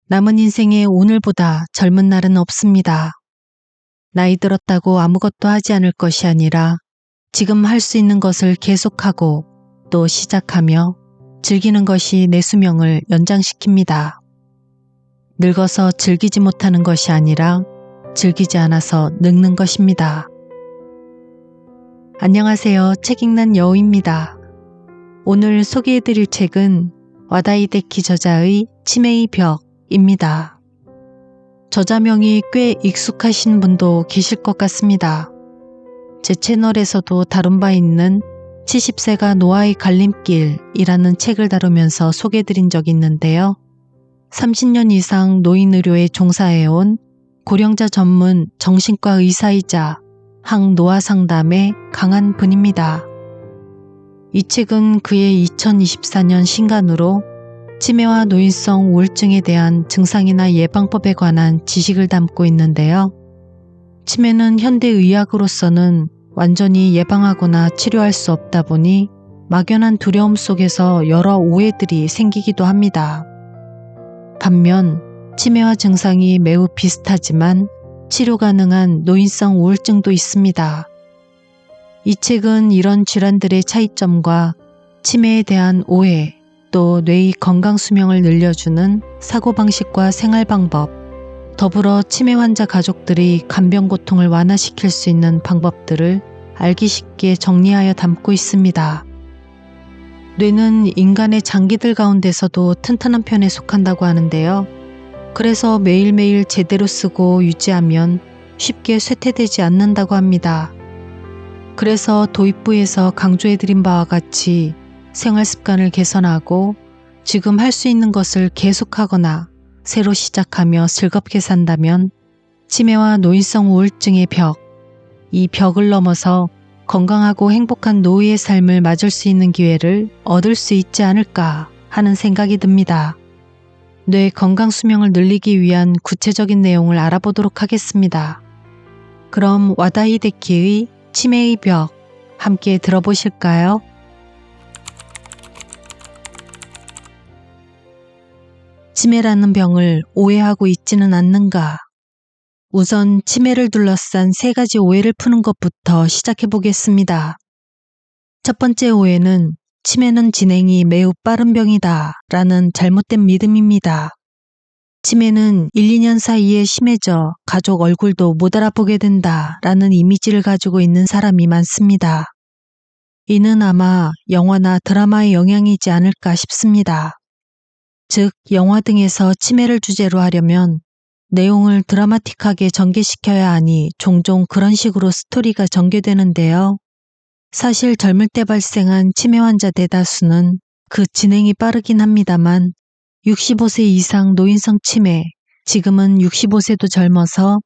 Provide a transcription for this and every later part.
남은 인생에 오늘보다 젊은 날은 없습니다. 나이 들었다고 아무것도 하지 않을 것이 아니라 지금 할 수 있는 것을 계속하고 또 시작하며 즐기는 것이 내 수명을 연장시킵니다. 늙어서 즐기지 못하는 것이 아니라 즐기지 않아서 늙는 것입니다. 안녕하세요. 책 읽는 여우입니다. 오늘 소개해드릴 책은 와다히데키 저자의 치매의 벽입니다. 저자명이 꽤 익숙하신 분도 계실 것 같습니다. 제 채널에서도 다룬 바 있는 70세가 노화의 갈림길이라는 책을 다루면서 소개해드린 적이 있는데요. 30년 이상 노인의료에 종사해온 고령자 전문 정신과 의사이자 항노화 상담의 강한 분입니다. 이 책은 그의 2024년 신간으로 치매와 노인성 우울증에 대한 증상이나 예방법에 관한 지식을 담고 있는데요. 치매는 현대의학으로서는 완전히 예방하거나 치료할 수 없다 보니 막연한 두려움 속에서 여러 오해들이 생기기도 합니다. 반면 치매와 증상이 매우 비슷하지만 치료 가능한 노인성 우울증도 있습니다. 이 책은 이런 질환들의 차이점과 치매에 대한 오해, 또 뇌의 건강 수명을 늘려주는 사고방식과 생활방법, 더불어 치매 환자 가족들이 간병 고통을 완화시킬 수 있는 방법들을 알기 쉽게 정리하여 담고 있습니다. 뇌는 인간의 장기들 가운데서도 튼튼한 편에 속한다고 하는데요. 그래서 매일매일 제대로 쓰고 유지하면 쉽게 쇠퇴되지 않는다고 합니다. 그래서 도입부에서 강조해드린 바와 같이 생활 습관을 개선하고 지금 할 수 있는 것을 계속하거나 새로 시작하며 즐겁게 산다면 치매와 노인성 우울증의 벽, 이 벽을 넘어서 건강하고 행복한 노후의 삶을 맞을 수 있는 기회를 얻을 수 있지 않을까 하는 생각이 듭니다. 뇌 건강 수명을 늘리기 위한 구체적인 내용을 알아보도록 하겠습니다. 그럼 와다히데키의 치매의 벽 함께 들어보실까요? 치매라는 병을 오해하고 있지는 않는가? 우선 치매를 둘러싼 세 가지 오해를 푸는 것부터 시작해 보겠습니다. 첫 번째 오해는 치매는 진행이 매우 빠른 병이다 라는 잘못된 믿음입니다. 치매는 1, 2년 사이에 심해져 가족 얼굴도 못 알아보게 된다 라는 이미지를 가지고 있는 사람이 많습니다. 이는 아마 영화나 드라마의 영향이지 않을까 싶습니다. 즉, 영화 등에서 치매를 주제로 하려면 내용을 드라마틱하게 전개시켜야 하니 종종 그런 식으로 스토리가 전개되는데요. 사실 젊을 때 발생한 치매 환자 대다수는 그 진행이 빠르긴 합니다만 65세 이상 노인성 치매, 지금은 65세도 젊어서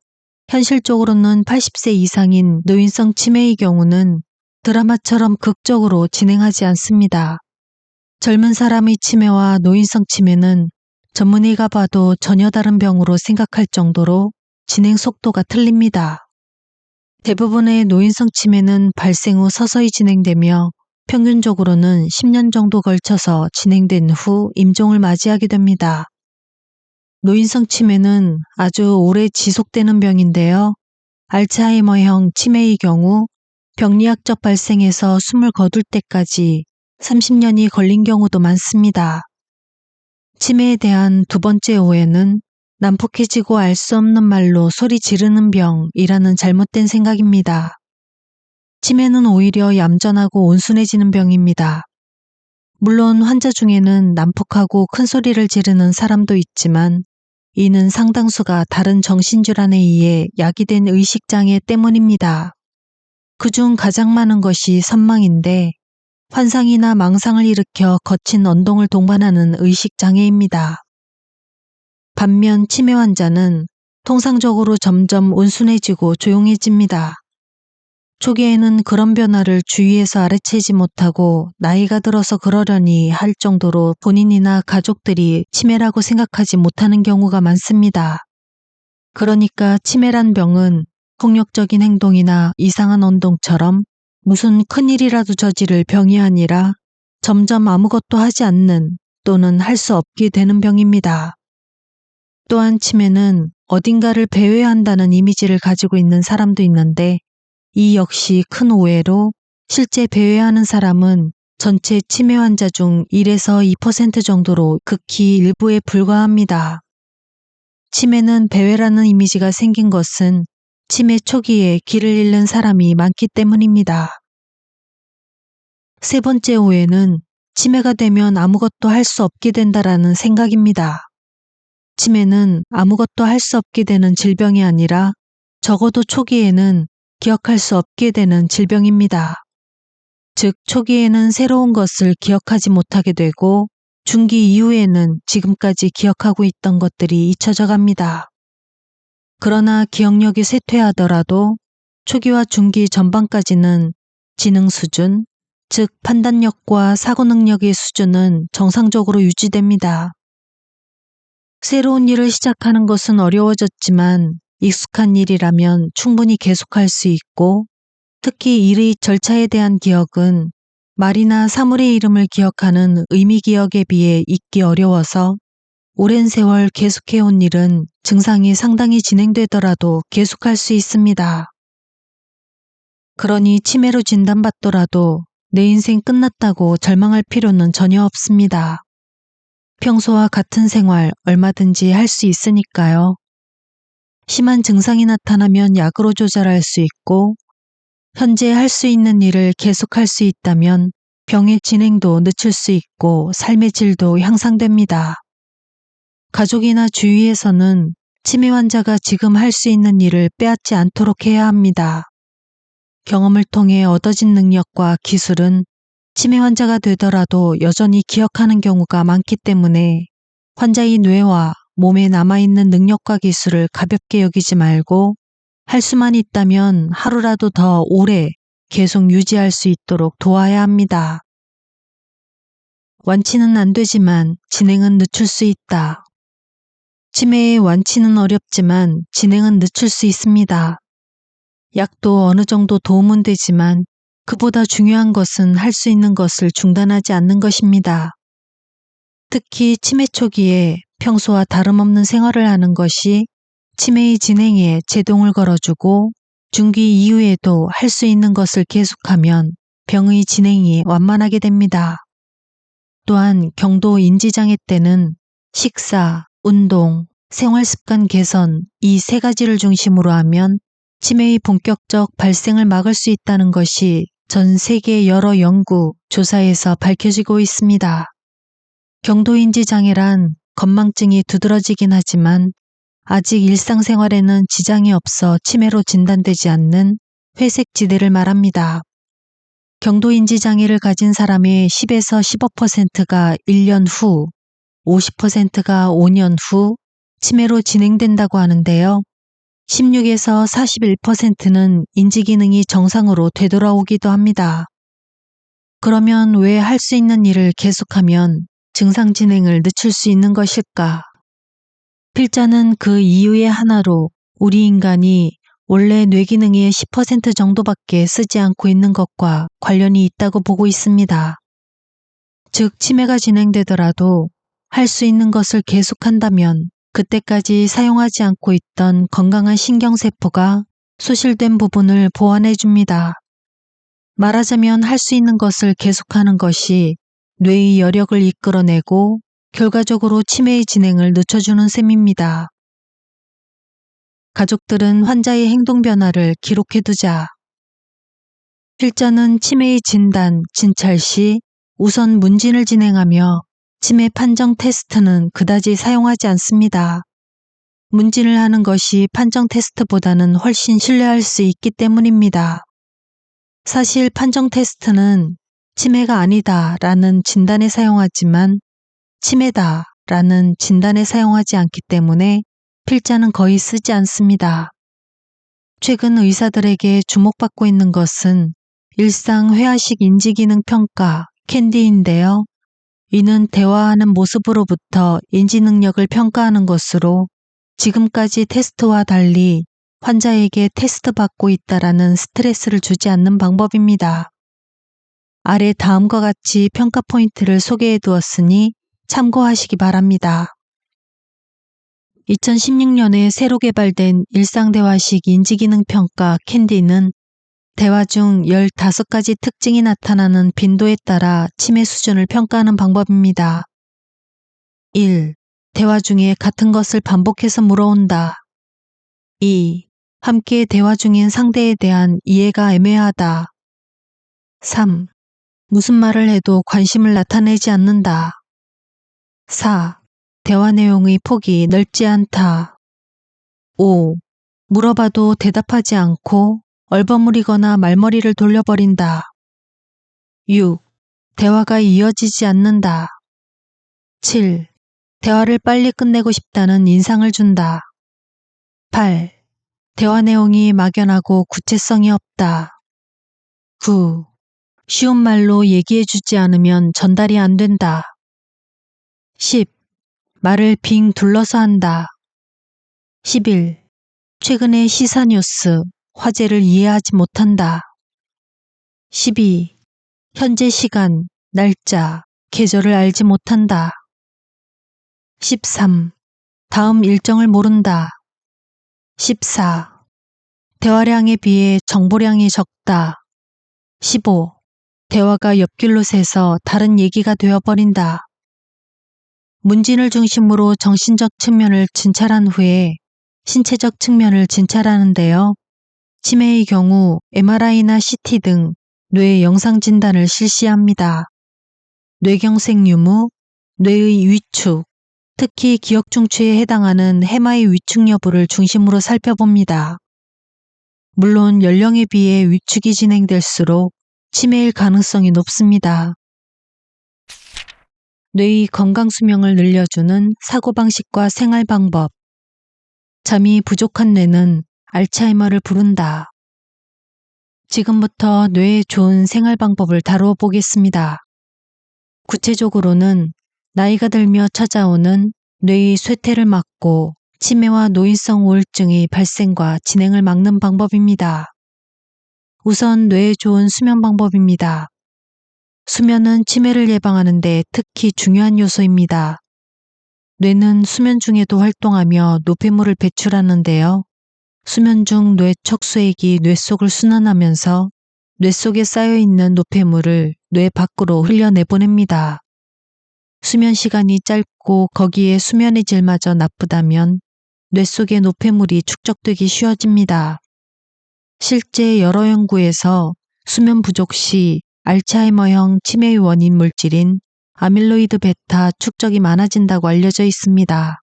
현실적으로는 80세 이상인 노인성 치매의 경우는 드라마처럼 극적으로 진행하지 않습니다. 젊은 사람의 치매와 노인성 치매는 전문의가 봐도 전혀 다른 병으로 생각할 정도로 진행 속도가 틀립니다. 대부분의 노인성 치매는 발생 후 서서히 진행되며 평균적으로는 10년 정도 걸쳐서 진행된 후 임종을 맞이하게 됩니다. 노인성 치매는 아주 오래 지속되는 병인데요. 알츠하이머형 치매의 경우 병리학적 발생에서 숨을 거둘 때까지 30년이 걸린 경우도 많습니다. 치매에 대한 두 번째 오해는 난폭해지고 알 수 없는 말로 소리 지르는 병이라는 잘못된 생각입니다. 치매는 오히려 얌전하고 온순해지는 병입니다. 물론 환자 중에는 난폭하고 큰 소리를 지르는 사람도 있지만 이는 상당수가 다른 정신질환에 의해 야기된 의식장애 때문입니다. 그중 가장 많은 것이 선망인데 환상이나 망상을 일으켜 거친 언동을 동반하는 의식장애입니다. 반면 치매 환자는 통상적으로 점점 온순해지고 조용해집니다. 초기에는 그런 변화를 주위에서 알아채지 못하고 나이가 들어서 그러려니 할 정도로 본인이나 가족들이 치매라고 생각하지 못하는 경우가 많습니다. 그러니까 치매란 병은 폭력적인 행동이나 이상한 언동처럼 무슨 큰일이라도 저지를 병이 아니라 점점 아무것도 하지 않는 또는 할 수 없게 되는 병입니다. 또한 치매는 어딘가를 배회한다는 이미지를 가지고 있는 사람도 있는데 이 역시 큰 오해로 실제 배회하는 사람은 전체 치매 환자 중 1에서 2% 정도로 극히 일부에 불과합니다. 치매는 배회라는 이미지가 생긴 것은 치매 초기에 길을 잃는 사람이 많기 때문입니다. 세 번째 오해는 치매가 되면 아무것도 할 수 없게 된다라는 생각입니다. 치매는 아무것도 할 수 없게 되는 질병이 아니라 적어도 초기에는 기억할 수 없게 되는 질병입니다. 즉, 초기에는 새로운 것을 기억하지 못하게 되고 중기 이후에는 지금까지 기억하고 있던 것들이 잊혀져 갑니다. 그러나 기억력이 쇠퇴하더라도 초기와 중기 전반까지는 지능 수준, 즉 판단력과 사고 능력의 수준은 정상적으로 유지됩니다. 새로운 일을 시작하는 것은 어려워졌지만 익숙한 일이라면 충분히 계속할 수 있고 특히 일의 절차에 대한 기억은 말이나 사물의 이름을 기억하는 의미 기억에 비해 잊기 어려워서 오랜 세월 계속해온 일은 증상이 상당히 진행되더라도 계속할 수 있습니다. 그러니 치매로 진단받더라도 내 인생 끝났다고 절망할 필요는 전혀 없습니다. 평소와 같은 생활 얼마든지 할 수 있으니까요. 심한 증상이 나타나면 약으로 조절할 수 있고 현재 할 수 있는 일을 계속할 수 있다면 병의 진행도 늦출 수 있고 삶의 질도 향상됩니다. 가족이나 주위에서는 치매 환자가 지금 할 수 있는 일을 빼앗지 않도록 해야 합니다. 경험을 통해 얻어진 능력과 기술은 치매 환자가 되더라도 여전히 기억하는 경우가 많기 때문에 환자의 뇌와 몸에 남아있는 능력과 기술을 가볍게 여기지 말고 할 수만 있다면 하루라도 더 오래 계속 유지할 수 있도록 도와야 합니다. 완치는 안 되지만 진행은 늦출 수 있다. 치매의 완치는 어렵지만 진행은 늦출 수 있습니다. 약도 어느 정도 도움은 되지만 그보다 중요한 것은 할 수 있는 것을 중단하지 않는 것입니다. 특히 치매 초기에 평소와 다름없는 생활을 하는 것이 치매의 진행에 제동을 걸어주고 중기 이후에도 할 수 있는 것을 계속하면 병의 진행이 완만하게 됩니다. 또한 경도 인지장애 때는 식사, 운동, 생활습관 개선 이 세 가지를 중심으로 하면 치매의 본격적 발생을 막을 수 있다는 것이 전 세계 여러 연구, 조사에서 밝혀지고 있습니다. 경도인지장애란 건망증이 두드러지긴 하지만 아직 일상생활에는 지장이 없어 치매로 진단되지 않는 회색지대를 말합니다. 경도인지장애를 가진 사람의 10에서 15%가 1년 후, 50%가 5년 후 치매로 진행된다고 하는데요. 16에서 41%는 인지기능이 정상으로 되돌아오기도 합니다. 그러면 왜 할 수 있는 일을 계속하면 증상 진행을 늦출 수 있는 것일까? 필자는 그 이유의 하나로 우리 인간이 원래 뇌기능의 10% 정도밖에 쓰지 않고 있는 것과 관련이 있다고 보고 있습니다. 즉 치매가 진행되더라도 할 수 있는 것을 계속한다면 그때까지 사용하지 않고 있던 건강한 신경세포가 소실된 부분을 보완해 줍니다. 말하자면 할 수 있는 것을 계속하는 것이 뇌의 여력을 이끌어내고 결과적으로 치매의 진행을 늦춰주는 셈입니다. 가족들은 환자의 행동 변화를 기록해두자. 필자는 치매의 진단, 진찰 시 우선 문진을 진행하며 치매 판정 테스트는 그다지 사용하지 않습니다. 문진을 하는 것이 판정 테스트보다는 훨씬 신뢰할 수 있기 때문입니다. 사실 판정 테스트는 치매가 아니다 라는 진단에 사용하지만 치매다 라는 진단에 사용하지 않기 때문에 필자는 거의 쓰지 않습니다. 최근 의사들에게 주목받고 있는 것은 일상 회화식 인지기능 평가 캔디인데요. 이는 대화하는 모습으로부터 인지능력을 평가하는 것으로 지금까지 테스트와 달리 환자에게 테스트 받고 있다라는 스트레스를 주지 않는 방법입니다. 아래 다음과 같이 평가 포인트를 소개해 두었으니 참고하시기 바랍니다. 2016년에 새로 개발된 일상대화식 인지기능평가 캔디는 대화 중 15가지 특징이 나타나는 빈도에 따라 치매 수준을 평가하는 방법입니다. 1. 대화 중에 같은 것을 반복해서 물어온다. 2. 함께 대화 중인 상대에 대한 이해가 애매하다. 3. 무슨 말을 해도 관심을 나타내지 않는다. 4. 대화 내용의 폭이 넓지 않다. 5. 물어봐도 대답하지 않고 얼버무리거나 말머리를 돌려버린다. 6. 대화가 이어지지 않는다. 7. 대화를 빨리 끝내고 싶다는 인상을 준다. 8. 대화 내용이 막연하고 구체성이 없다. 9. 쉬운 말로 얘기해주지 않으면 전달이 안 된다. 10. 말을 빙 둘러서 한다. 11. 최근의 시사 뉴스, 화제를 이해하지 못한다. 12. 현재 시간, 날짜, 계절을 알지 못한다. 13. 다음 일정을 모른다. 14. 대화량에 비해 정보량이 적다. 15. 대화가 옆길로 새서 다른 얘기가 되어버린다. 문진을 중심으로 정신적 측면을 진찰한 후에 신체적 측면을 진찰하는데요. 치매의 경우 MRI나 CT 등 뇌 영상 진단을 실시합니다. 뇌경색 유무, 뇌의 위축, 특히 기억 중추에 해당하는 해마의 위축 여부를 중심으로 살펴봅니다. 물론 연령에 비해 위축이 진행될수록 치매일 가능성이 높습니다. 뇌의 건강 수명을 늘려주는 사고방식과 생활방법. 잠이 부족한 뇌는 알츠하이머를 부른다. 지금부터 뇌에 좋은 생활방법을 다루어 보겠습니다. 구체적으로는 나이가 들며 찾아오는 뇌의 쇠퇴를 막고 치매와 노인성 우울증의 발생과 진행을 막는 방법입니다. 우선 뇌에 좋은 수면 방법입니다. 수면은 치매를 예방하는 데 특히 중요한 요소입니다. 뇌는 수면 중에도 활동하며 노폐물을 배출하는데요. 수면 중 뇌 척수액이 뇌 속을 순환하면서 뇌 속에 쌓여있는 노폐물을 뇌 밖으로 흘려내보냅니다. 수면 시간이 짧고 거기에 수면의 질마저 나쁘다면 뇌 속의 노폐물이 축적되기 쉬워집니다. 실제 여러 연구에서 수면 부족 시 알츠하이머형 치매의 원인 물질인 아밀로이드 베타 축적이 많아진다고 알려져 있습니다.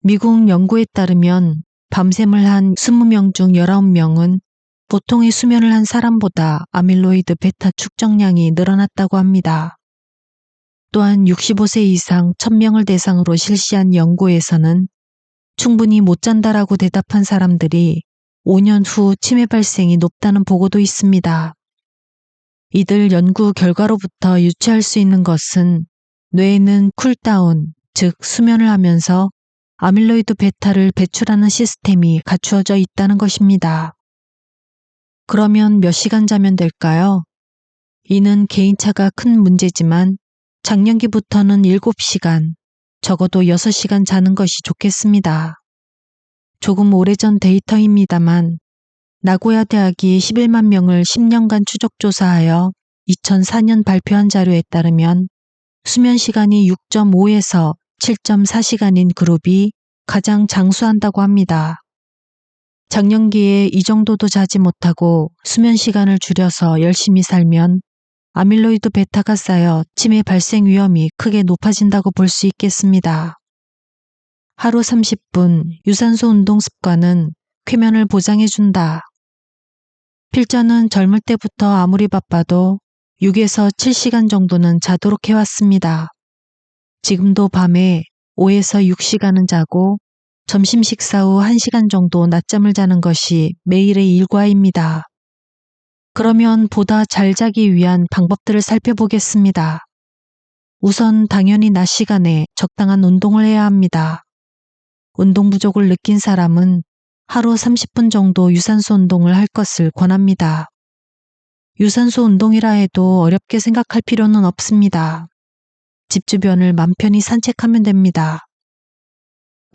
미국 연구에 따르면 밤샘을 한 20명 중 19명은 보통의 수면을 한 사람보다 아밀로이드 베타 축적량이 늘어났다고 합니다. 또한 65세 이상 1000명을 대상으로 실시한 연구에서는 충분히 못 잔다라고 대답한 사람들이 5년 후 치매 발생이 높다는 보고도 있습니다. 이들 연구 결과로부터 유추할 수 있는 것은 뇌에는 쿨다운, 즉 수면을 하면서 아밀로이드 베타를 배출하는 시스템이 갖추어져 있다는 것입니다. 그러면 몇 시간 자면 될까요? 이는 개인차가 큰 문제지만 작년기부터는 7시간, 적어도 6시간 자는 것이 좋겠습니다. 조금 오래전 데이터입니다만 나고야 대학이 11만 명을 10년간 추적조사하여 2004년 발표한 자료에 따르면 수면 시간이 6.5에서 7.4시간인 그룹이 가장 장수한다고 합니다. 장년기에 이 정도도 자지 못하고 수면 시간을 줄여서 열심히 살면 아밀로이드 베타가 쌓여 치매 발생 위험이 크게 높아진다고 볼 수 있겠습니다. 하루 30분 유산소 운동 습관은 쾌면을 보장해준다. 필자는 젊을 때부터 아무리 바빠도 6에서 7시간 정도는 자도록 해왔습니다. 지금도 밤에 5에서 6시간은 자고 점심 식사 후 1시간 정도 낮잠을 자는 것이 매일의 일과입니다. 그러면 보다 잘 자기 위한 방법들을 살펴보겠습니다. 우선 당연히 낮 시간에 적당한 운동을 해야 합니다. 운동 부족을 느낀 사람은 하루 30분 정도 유산소 운동을 할 것을 권합니다. 유산소 운동이라 해도 어렵게 생각할 필요는 없습니다. 집 주변을 맘 편히 산책하면 됩니다.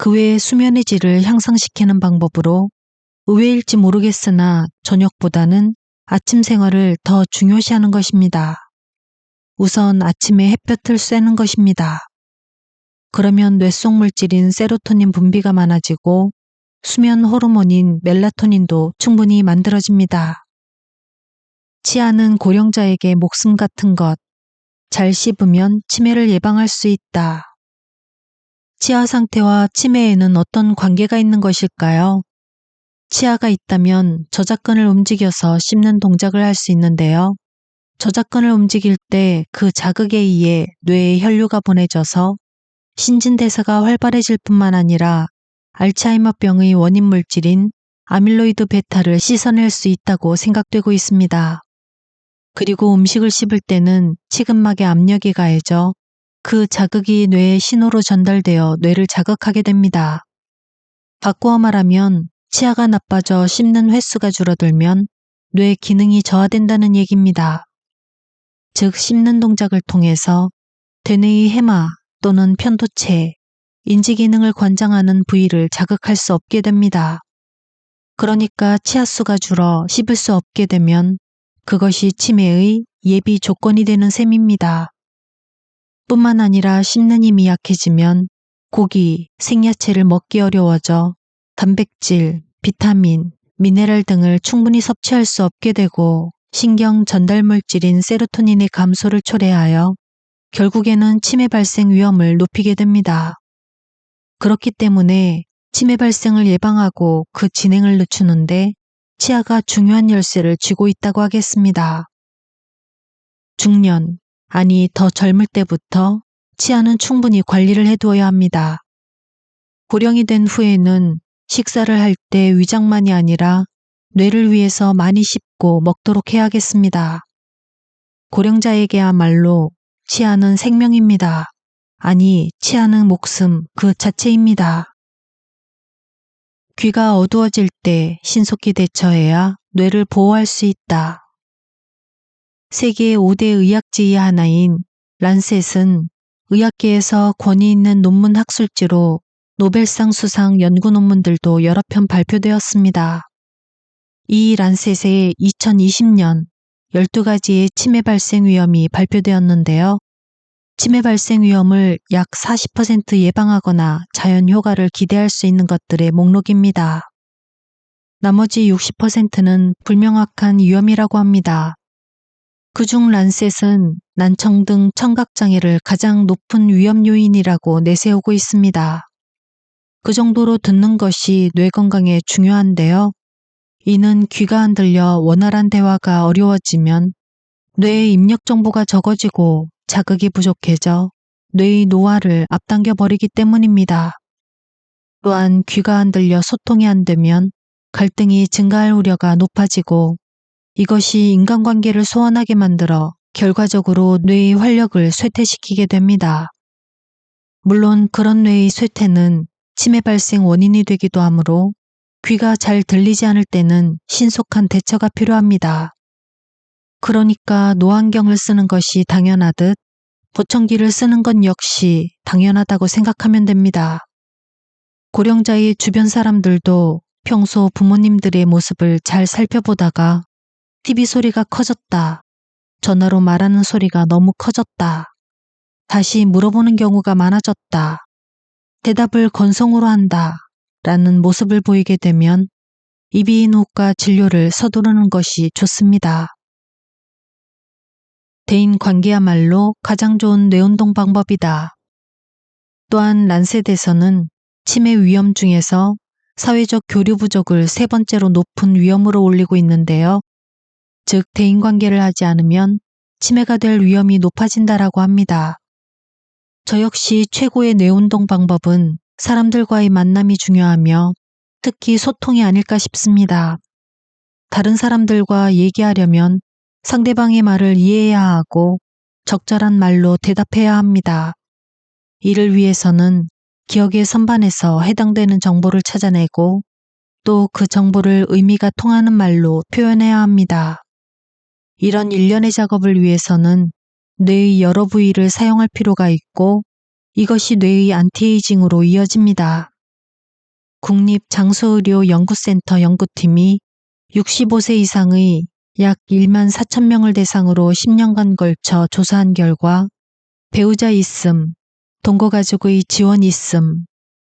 그 외에 수면의 질을 향상시키는 방법으로 의외일지 모르겠으나 저녁보다는 아침 생활을 더 중요시하는 것입니다. 우선 아침에 햇볕을 쐬는 것입니다. 그러면 뇌 속 물질인 세로토닌 분비가 많아지고 수면 호르몬인 멜라토닌도 충분히 만들어집니다. 치아는 고령자에게 목숨 같은 것. 잘 씹으면 치매를 예방할 수 있다. 치아 상태와 치매에는 어떤 관계가 있는 것일까요? 치아가 있다면 저작근을 움직여서 씹는 동작을 할 수 있는데요. 저작근을 움직일 때 그 자극에 의해 뇌에 혈류가 보내져서 신진대사가 활발해질 뿐만 아니라 알츠하이머병의 원인 물질인 아밀로이드 베타를 씻어낼 수 있다고 생각되고 있습니다. 그리고 음식을 씹을 때는 치근막에 압력이 가해져 그 자극이 뇌에 신호로 전달되어 뇌를 자극하게 됩니다. 바꾸어 말하면 치아가 나빠져 씹는 횟수가 줄어들면 뇌 기능이 저하된다는 얘기입니다. 즉 씹는 동작을 통해서 대뇌의 해마 또는 편도체, 인지 기능을 관장하는 부위를 자극할 수 없게 됩니다. 그러니까 치아수가 줄어 씹을 수 없게 되면 그것이 치매의 예비 조건이 되는 셈입니다. 뿐만 아니라 씹는 힘이 약해지면 고기, 생야채를 먹기 어려워져 단백질, 비타민, 미네랄 등을 충분히 섭취할 수 없게 되고 신경 전달 물질인 세로토닌의 감소를 초래하여 결국에는 치매 발생 위험을 높이게 됩니다. 그렇기 때문에 치매 발생을 예방하고 그 진행을 늦추는데 치아가 중요한 열쇠를 쥐고 있다고 하겠습니다. 중년, 아니 더 젊을 때부터 치아는 충분히 관리를 해두어야 합니다. 고령이 된 후에는 식사를 할 때 위장만이 아니라 뇌를 위해서 많이 씹고 먹도록 해야겠습니다. 고령자에게야말로 치아는 생명입니다. 아니, 치아는 목숨 그 자체입니다. 귀가 어두워질 때 신속히 대처해야 뇌를 보호할 수 있다. 세계 5대 의학지의 하나인 란셋은 의학계에서 권위 있는 논문 학술지로 노벨상 수상 연구 논문들도 여러 편 발표되었습니다. 이 란셋에 2020년 12가지의 치매 발생 위험이 발표되었는데요. 치매 발생 위험을 약 40% 예방하거나 자연 효과를 기대할 수 있는 것들의 목록입니다. 나머지 60%는 불명확한 위험이라고 합니다. 그중 란셋은 난청 등 청각장애를 가장 높은 위험 요인이라고 내세우고 있습니다. 그 정도로 듣는 것이 뇌 건강에 중요한데요. 이는 귀가 안 들려 원활한 대화가 어려워지면 뇌의 입력 정보가 적어지고 자극이 부족해져 뇌의 노화를 앞당겨 버리기 때문입니다. 또한 귀가 안 들려 소통이 안 되면 갈등이 증가할 우려가 높아지고 이것이 인간관계를 소원하게 만들어 결과적으로 뇌의 활력을 쇠퇴시키게 됩니다. 물론 그런 뇌의 쇠퇴는 치매 발생 원인이 되기도 하므로 귀가 잘 들리지 않을 때는 신속한 대처가 필요합니다. 그러니까 노안경을 쓰는 것이 당연하듯 보청기를 쓰는 것 역시 당연하다고 생각하면 됩니다. 고령자의 주변 사람들도 평소 부모님들의 모습을 잘 살펴보다가 TV 소리가 커졌다, 전화로 말하는 소리가 너무 커졌다, 다시 물어보는 경우가 많아졌다, 대답을 건성으로 한다 라는 모습을 보이게 되면 이비인후과 진료를 서두르는 것이 좋습니다. 대인관계야말로 가장 좋은 뇌운동 방법이다. 또한 란셋에서는 치매 위험 중에서 사회적 교류 부족을 세 번째로 높은 위험으로 올리고 있는데요. 즉 대인관계를 하지 않으면 치매가 될 위험이 높아진다라고 합니다. 저 역시 최고의 뇌운동 방법은 사람들과의 만남이 중요하며 특히 소통이 아닐까 싶습니다. 다른 사람들과 얘기하려면 상대방의 말을 이해해야 하고 적절한 말로 대답해야 합니다. 이를 위해서는 기억의 선반에서 해당되는 정보를 찾아내고 또 그 정보를 의미가 통하는 말로 표현해야 합니다. 이런 일련의 작업을 위해서는 뇌의 여러 부위를 사용할 필요가 있고 이것이 뇌의 안티에이징으로 이어집니다. 국립장소의료연구센터 연구팀이 65세 이상의 약 1만 4천 명을 대상으로 10년간 걸쳐 조사한 결과 배우자 있음, 동거가족의 지원 있음,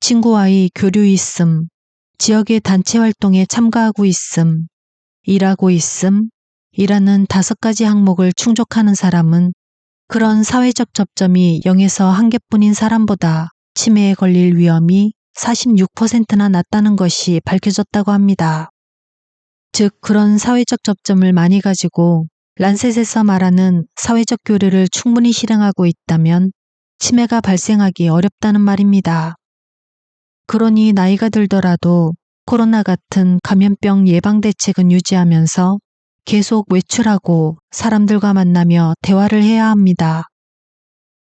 친구와의 교류 있음, 지역의 단체 활동에 참가하고 있음, 일하고 있음, 이라는 5가지 항목을 충족하는 사람은 그런 사회적 접점이 0에서 1개뿐인 사람보다 치매에 걸릴 위험이 46%나 낮다는 것이 밝혀졌다고 합니다. 즉 그런 사회적 접점을 많이 가지고 란셋에서 말하는 사회적 교류를 충분히 실행하고 있다면 치매가 발생하기 어렵다는 말입니다. 그러니 나이가 들더라도 코로나 같은 감염병 예방 대책은 유지하면서 계속 외출하고 사람들과 만나며 대화를 해야 합니다.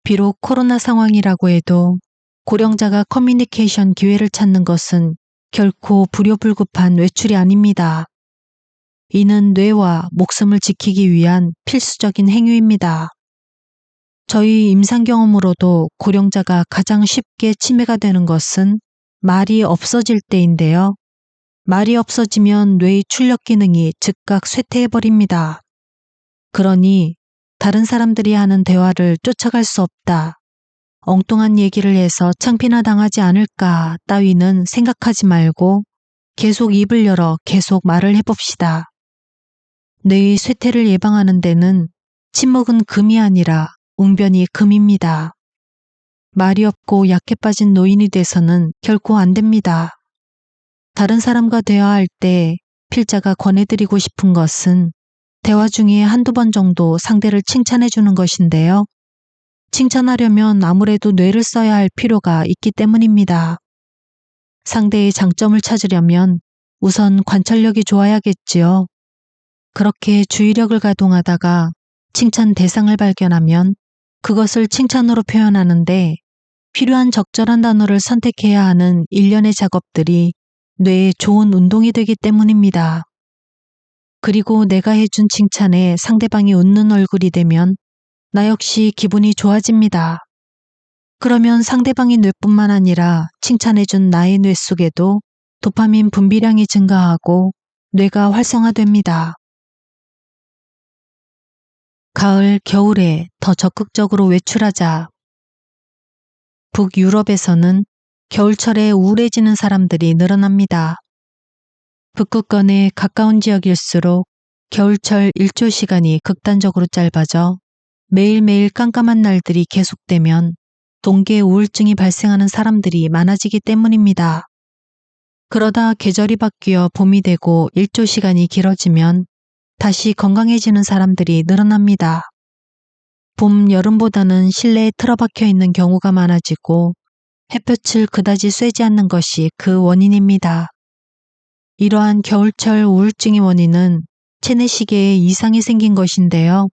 비록 코로나 상황이라고 해도 고령자가 커뮤니케이션 기회를 찾는 것은 결코 불효불급한 외출이 아닙니다. 이는 뇌와 목숨을 지키기 위한 필수적인 행위입니다. 저희 임상 경험으로도 고령자가 가장 쉽게 치매가 되는 것은 말이 없어질 때인데요. 말이 없어지면 뇌의 출력 기능이 즉각 쇠퇴해버립니다. 그러니 다른 사람들이 하는 대화를 쫓아갈 수 없다. 엉뚱한 얘기를 해서 창피나 당하지 않을까 따위는 생각하지 말고 계속 입을 열어 계속 말을 해봅시다. 뇌의 쇠퇴를 예방하는 데는 침묵은 금이 아니라 웅변이 금입니다. 말이 없고 약해 빠진 노인이 돼서는 결코 안 됩니다. 다른 사람과 대화할 때 필자가 권해드리고 싶은 것은 대화 중에 한두 번 정도 상대를 칭찬해 주는 것인데요. 칭찬하려면 아무래도 뇌를 써야 할 필요가 있기 때문입니다. 상대의 장점을 찾으려면 우선 관찰력이 좋아야겠지요. 그렇게 주의력을 가동하다가 칭찬 대상을 발견하면 그것을 칭찬으로 표현하는데 필요한 적절한 단어를 선택해야 하는 일련의 작업들이 뇌에 좋은 운동이 되기 때문입니다. 그리고 내가 해준 칭찬에 상대방이 웃는 얼굴이 되면 나 역시 기분이 좋아집니다. 그러면 상대방의 뇌뿐만 아니라 칭찬해준 나의 뇌 속에도 도파민 분비량이 증가하고 뇌가 활성화됩니다. 가을, 겨울에 더 적극적으로 외출하자. 북유럽에서는 겨울철에 우울해지는 사람들이 늘어납니다. 북극권에 가까운 지역일수록 겨울철 일조 시간이 극단적으로 짧아져 매일매일 깜깜한 날들이 계속되면 동계 우울증이 발생하는 사람들이 많아지기 때문입니다. 그러다 계절이 바뀌어 봄이 되고 일조 시간이 길어지면 다시 건강해지는 사람들이 늘어납니다. 봄, 여름보다는 실내에 틀어박혀 있는 경우가 많아지고 햇볕을 그다지 쐬지 않는 것이 그 원인입니다. 이러한 겨울철 우울증의 원인은 체내시계에 이상이 생긴 것인데요.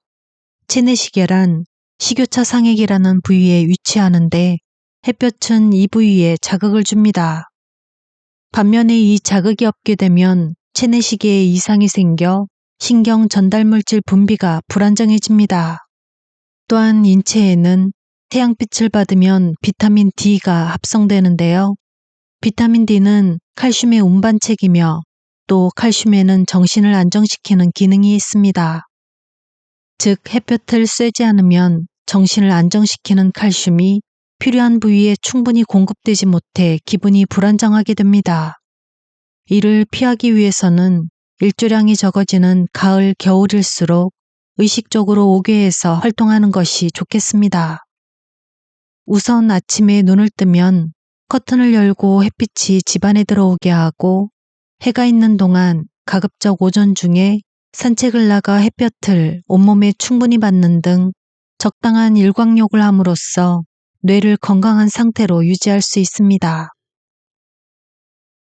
체내시계란 식교차 상액이라는 부위에 위치하는데 햇볕은 이 부위에 자극을 줍니다. 반면에 이 자극이 없게 되면 체내시계에 이상이 생겨 신경 전달물질 분비가 불안정해집니다. 또한 인체에는 태양빛을 받으면 비타민 D가 합성되는데요. 비타민 D는 칼슘의 운반책이며 또 칼슘에는 정신을 안정시키는 기능이 있습니다. 즉 햇볕을 쐬지 않으면 정신을 안정시키는 칼슘이 필요한 부위에 충분히 공급되지 못해 기분이 불안정하게 됩니다. 이를 피하기 위해서는 일조량이 적어지는 가을, 겨울일수록 의식적으로 5개에서 활동하는 것이 좋겠습니다. 우선 아침에 눈을 뜨면 커튼을 열고 햇빛이 집안에 들어오게 하고 해가 있는 동안 가급적 오전 중에 산책을 나가 햇볕을 온몸에 충분히 받는 등 적당한 일광욕을 함으로써 뇌를 건강한 상태로 유지할 수 있습니다.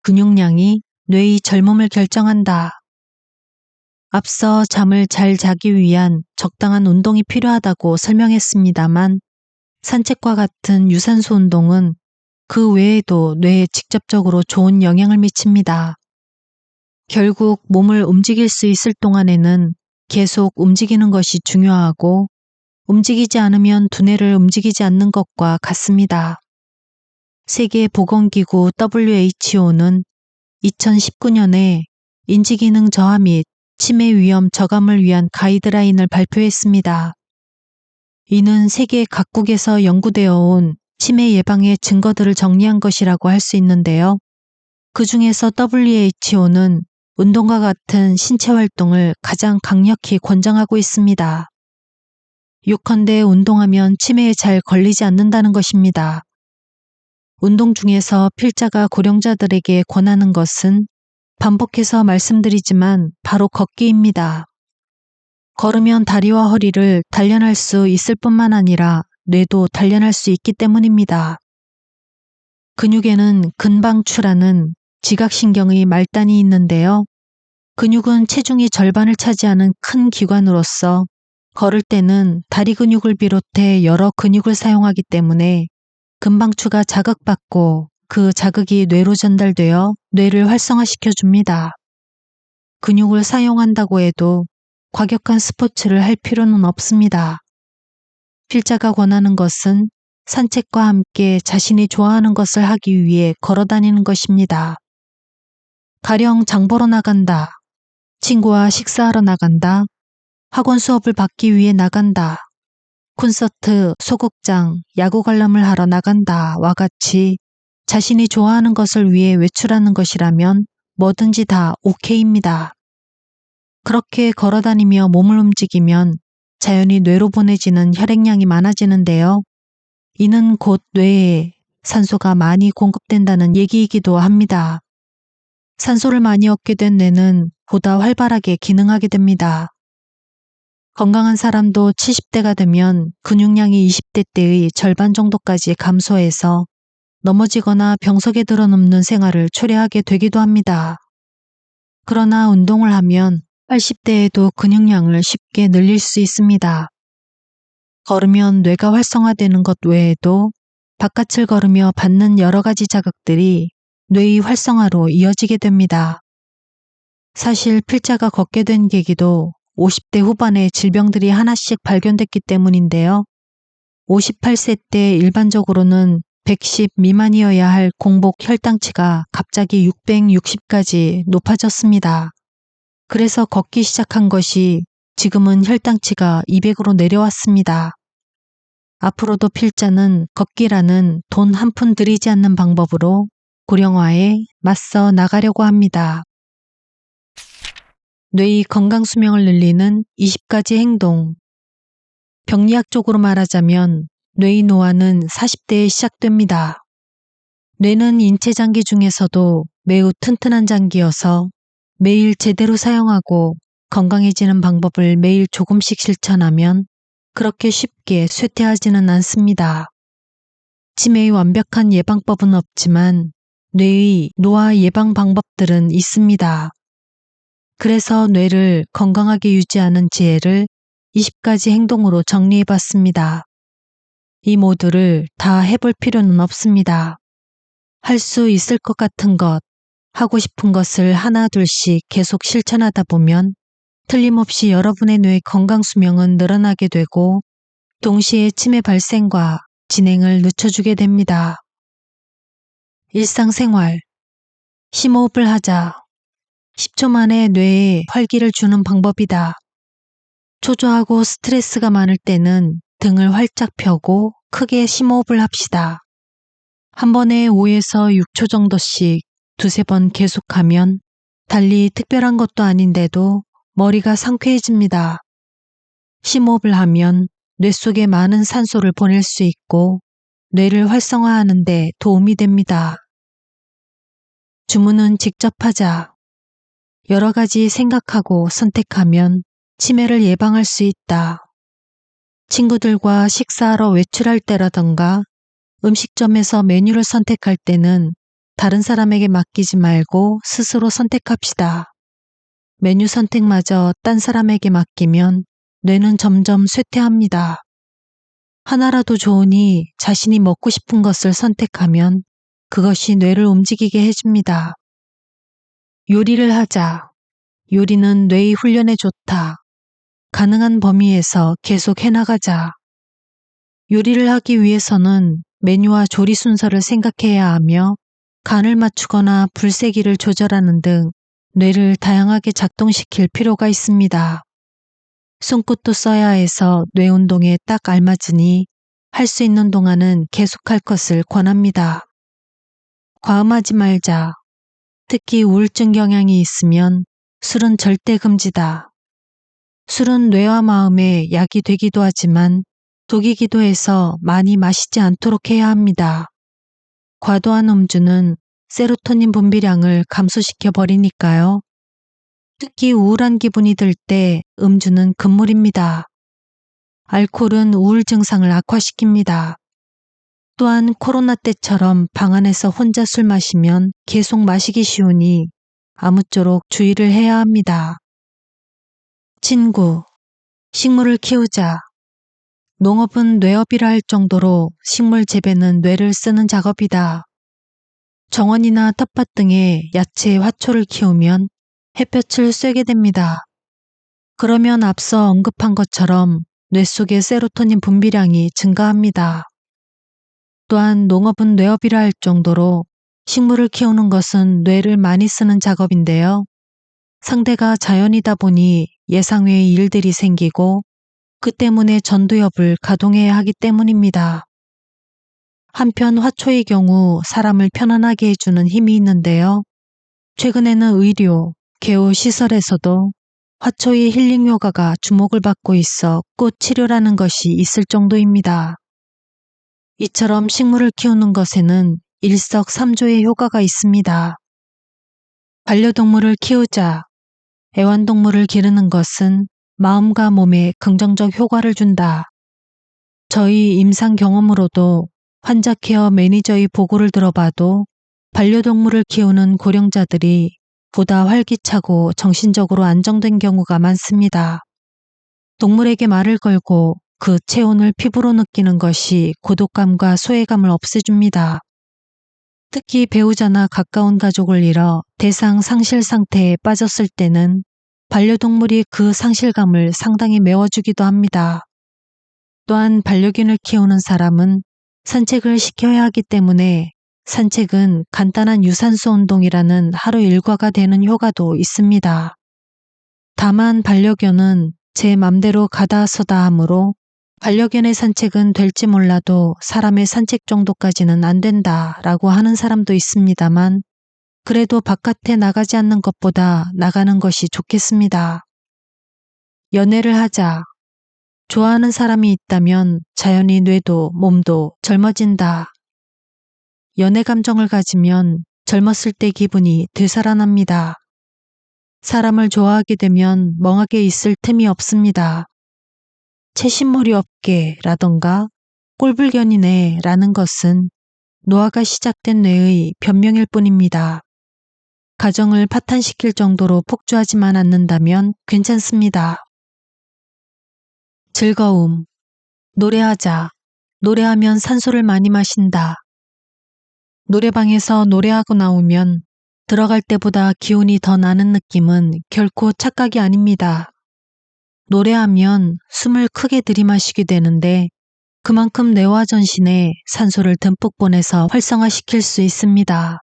근육량이 뇌의 젊음을 결정한다. 앞서 잠을 잘 자기 위한 적당한 운동이 필요하다고 설명했습니다만 산책과 같은 유산소 운동은 그 외에도 뇌에 직접적으로 좋은 영향을 미칩니다. 결국 몸을 움직일 수 있을 동안에는 계속 움직이는 것이 중요하고 움직이지 않으면 두뇌를 움직이지 않는 것과 같습니다. 세계보건기구 WHO는 2019년에 인지기능 저하 및 치매 위험 저감을 위한 가이드라인을 발표했습니다. 이는 세계 각국에서 연구되어 온 치매 예방의 증거들을 정리한 것이라고 할 수 있는데요. 그 중에서 WHO는 운동과 같은 신체 활동을 가장 강력히 권장하고 있습니다. 요컨대 운동하면 치매에 잘 걸리지 않는다는 것입니다. 운동 중에서 필자가 고령자들에게 권하는 것은 반복해서 말씀드리지만 바로 걷기입니다. 걸으면 다리와 허리를 단련할 수 있을 뿐만 아니라 뇌도 단련할 수 있기 때문입니다. 근육에는 근방추라는 지각신경의 말단이 있는데요. 근육은 체중의 절반을 차지하는 큰 기관으로서 걸을 때는 다리 근육을 비롯해 여러 근육을 사용하기 때문에 근방추가 자극받고 그 자극이 뇌로 전달되어 뇌를 활성화시켜 줍니다. 근육을 사용한다고 해도 과격한 스포츠를 할 필요는 없습니다. 필자가 권하는 것은 산책과 함께 자신이 좋아하는 것을 하기 위해 걸어 다니는 것입니다. 가령 장 보러 나간다, 친구와 식사하러 나간다, 학원 수업을 받기 위해 나간다, 콘서트, 소극장, 야구 관람을 하러 나간다와 같이 자신이 좋아하는 것을 위해 외출하는 것이라면 뭐든지 다 오케이입니다. 그렇게 걸어다니며 몸을 움직이면 자연히 뇌로 보내지는 혈액량이 많아지는데요. 이는 곧 뇌에 산소가 많이 공급된다는 얘기이기도 합니다. 산소를 많이 얻게 된 뇌는 보다 활발하게 기능하게 됩니다. 건강한 사람도 70대가 되면 근육량이 20대 때의 절반 정도까지 감소해서 넘어지거나 병석에 들어눕는 생활을 초래하게 되기도 합니다. 그러나 운동을 하면 80대에도 근육량을 쉽게 늘릴 수 있습니다. 걸으면 뇌가 활성화되는 것 외에도 바깥을 걸으며 받는 여러 가지 자극들이 뇌의 활성화로 이어지게 됩니다. 사실 필자가 걷게 된 계기도 50대 후반에 질병들이 하나씩 발견됐기 때문인데요. 58세 때 일반적으로는 110 미만이어야 할 공복 혈당치가 갑자기 660까지 높아졌습니다. 그래서 걷기 시작한 것이 지금은 혈당치가 200으로 내려왔습니다. 앞으로도 필자는 걷기라는 돈 한 푼 들이지 않는 방법으로 고령화에 맞서 나가려고 합니다. 뇌의 건강 수명을 늘리는 20가지 행동. 병리학적으로 말하자면 뇌의 노화는 40대에 시작됩니다. 뇌는 인체 장기 중에서도 매우 튼튼한 장기여서 매일 제대로 사용하고 건강해지는 방법을 매일 조금씩 실천하면 그렇게 쉽게 쇠퇴하지는 않습니다. 치매의 완벽한 예방법은 없지만 뇌의 노화 예방 방법들은 있습니다. 그래서 뇌를 건강하게 유지하는 지혜를 20가지 행동으로 정리해봤습니다. 이 모두를 다 해볼 필요는 없습니다. 할 수 있을 것 같은 것, 하고 싶은 것을 하나 둘씩 계속 실천하다 보면 틀림없이 여러분의 뇌의 건강 수명은 늘어나게 되고 동시에 치매 발생과 진행을 늦춰주게 됩니다. 일상생활. 심호흡을 하자. 10초 만에 뇌에 활기를 주는 방법이다. 초조하고 스트레스가 많을 때는 등을 활짝 펴고 크게 심호흡을 합시다. 한 번에 5에서 6초 정도씩 두세 번 계속하면 달리 특별한 것도 아닌데도 머리가 상쾌해집니다. 심호흡을 하면 뇌 속에 많은 산소를 보낼 수 있고 뇌를 활성화하는 데 도움이 됩니다. 주문은 직접 하자. 여러 가지 생각하고 선택하면 치매를 예방할 수 있다. 친구들과 식사하러 외출할 때라던가 음식점에서 메뉴를 선택할 때는 다른 사람에게 맡기지 말고 스스로 선택합시다. 메뉴 선택마저 딴 사람에게 맡기면 뇌는 점점 쇠퇴합니다. 하나라도 좋으니 자신이 먹고 싶은 것을 선택하면 그것이 뇌를 움직이게 해줍니다. 요리를 하자. 요리는 뇌의 훈련에 좋다. 가능한 범위에서 계속 해나가자. 요리를 하기 위해서는 메뉴와 조리 순서를 생각해야 하며 간을 맞추거나 불 세기를 조절하는 등 뇌를 다양하게 작동시킬 필요가 있습니다. 손끝도 써야 해서 뇌 운동에 딱 알맞으니 할 수 있는 동안은 계속할 것을 권합니다. 과음하지 말자. 특히 우울증 경향이 있으면 술은 절대 금지다. 술은 뇌와 마음에 약이 되기도 하지만 독이기도 해서 많이 마시지 않도록 해야 합니다. 과도한 음주는 세로토닌 분비량을 감소시켜 버리니까요. 특히 우울한 기분이 들 때 음주는 금물입니다. 알코올은 우울 증상을 악화시킵니다. 또한 코로나 때처럼 방 안에서 혼자 술 마시면 계속 마시기 쉬우니 아무쪼록 주의를 해야 합니다. 친구, 식물을 키우자. 농업은 뇌업이라 할 정도로 식물 재배는 뇌를 쓰는 작업이다. 정원이나 텃밭 등에 야채, 화초를 키우면 햇볕을 쐬게 됩니다. 그러면 앞서 언급한 것처럼 뇌 속의 세로토닌 분비량이 증가합니다. 또한 농업은 뇌업이라 할 정도로 식물을 키우는 것은 뇌를 많이 쓰는 작업인데요. 상대가 자연이다 보니 예상외의 일들이 생기고 그 때문에 전두엽을 가동해야 하기 때문입니다. 한편 화초의 경우 사람을 편안하게 해주는 힘이 있는데요. 최근에는 의료, 개호 시설에서도 화초의 힐링 효과가 주목을 받고 있어 꽃 치료라는 것이 있을 정도입니다. 이처럼 식물을 키우는 것에는 일석삼조의 효과가 있습니다. 반려동물을 키우자. 애완동물을 기르는 것은 마음과 몸에 긍정적 효과를 준다. 저희 임상 경험으로도 환자 케어 매니저의 보고를 들어봐도 반려동물을 키우는 고령자들이 보다 활기차고 정신적으로 안정된 경우가 많습니다. 동물에게 말을 걸고 그 체온을 피부로 느끼는 것이 고독감과 소외감을 없애줍니다. 특히 배우자나 가까운 가족을 잃어 대상 상실 상태에 빠졌을 때는 반려동물이 그 상실감을 상당히 메워주기도 합니다. 또한 반려견을 키우는 사람은 산책을 시켜야 하기 때문에 산책은 간단한 유산소 운동이라는 하루 일과가 되는 효과도 있습니다. 다만 반려견은 제 맘대로 가다 서다 하므로 반려견의 산책은 될지 몰라도 사람의 산책 정도까지는 안 된다라고 하는 사람도 있습니다만 그래도 바깥에 나가지 않는 것보다 나가는 것이 좋겠습니다. 연애를 하자. 좋아하는 사람이 있다면 자연히 뇌도 몸도 젊어진다. 연애 감정을 가지면 젊었을 때 기분이 되살아납니다. 사람을 좋아하게 되면 멍하게 있을 틈이 없습니다. 채신머리 없게라던가 꼴불견이네 라는 것은 노화가 시작된 뇌의 변명일 뿐입니다. 가정을 파탄시킬 정도로 폭주하지만 않는다면 괜찮습니다. 즐거움. 노래하자. 노래하면 산소를 많이 마신다. 노래방에서 노래하고 나오면 들어갈 때보다 기운이 더 나는 느낌은 결코 착각이 아닙니다. 노래하면 숨을 크게 들이마시게 되는데 그만큼 뇌와 전신에 산소를 듬뿍 보내서 활성화시킬 수 있습니다.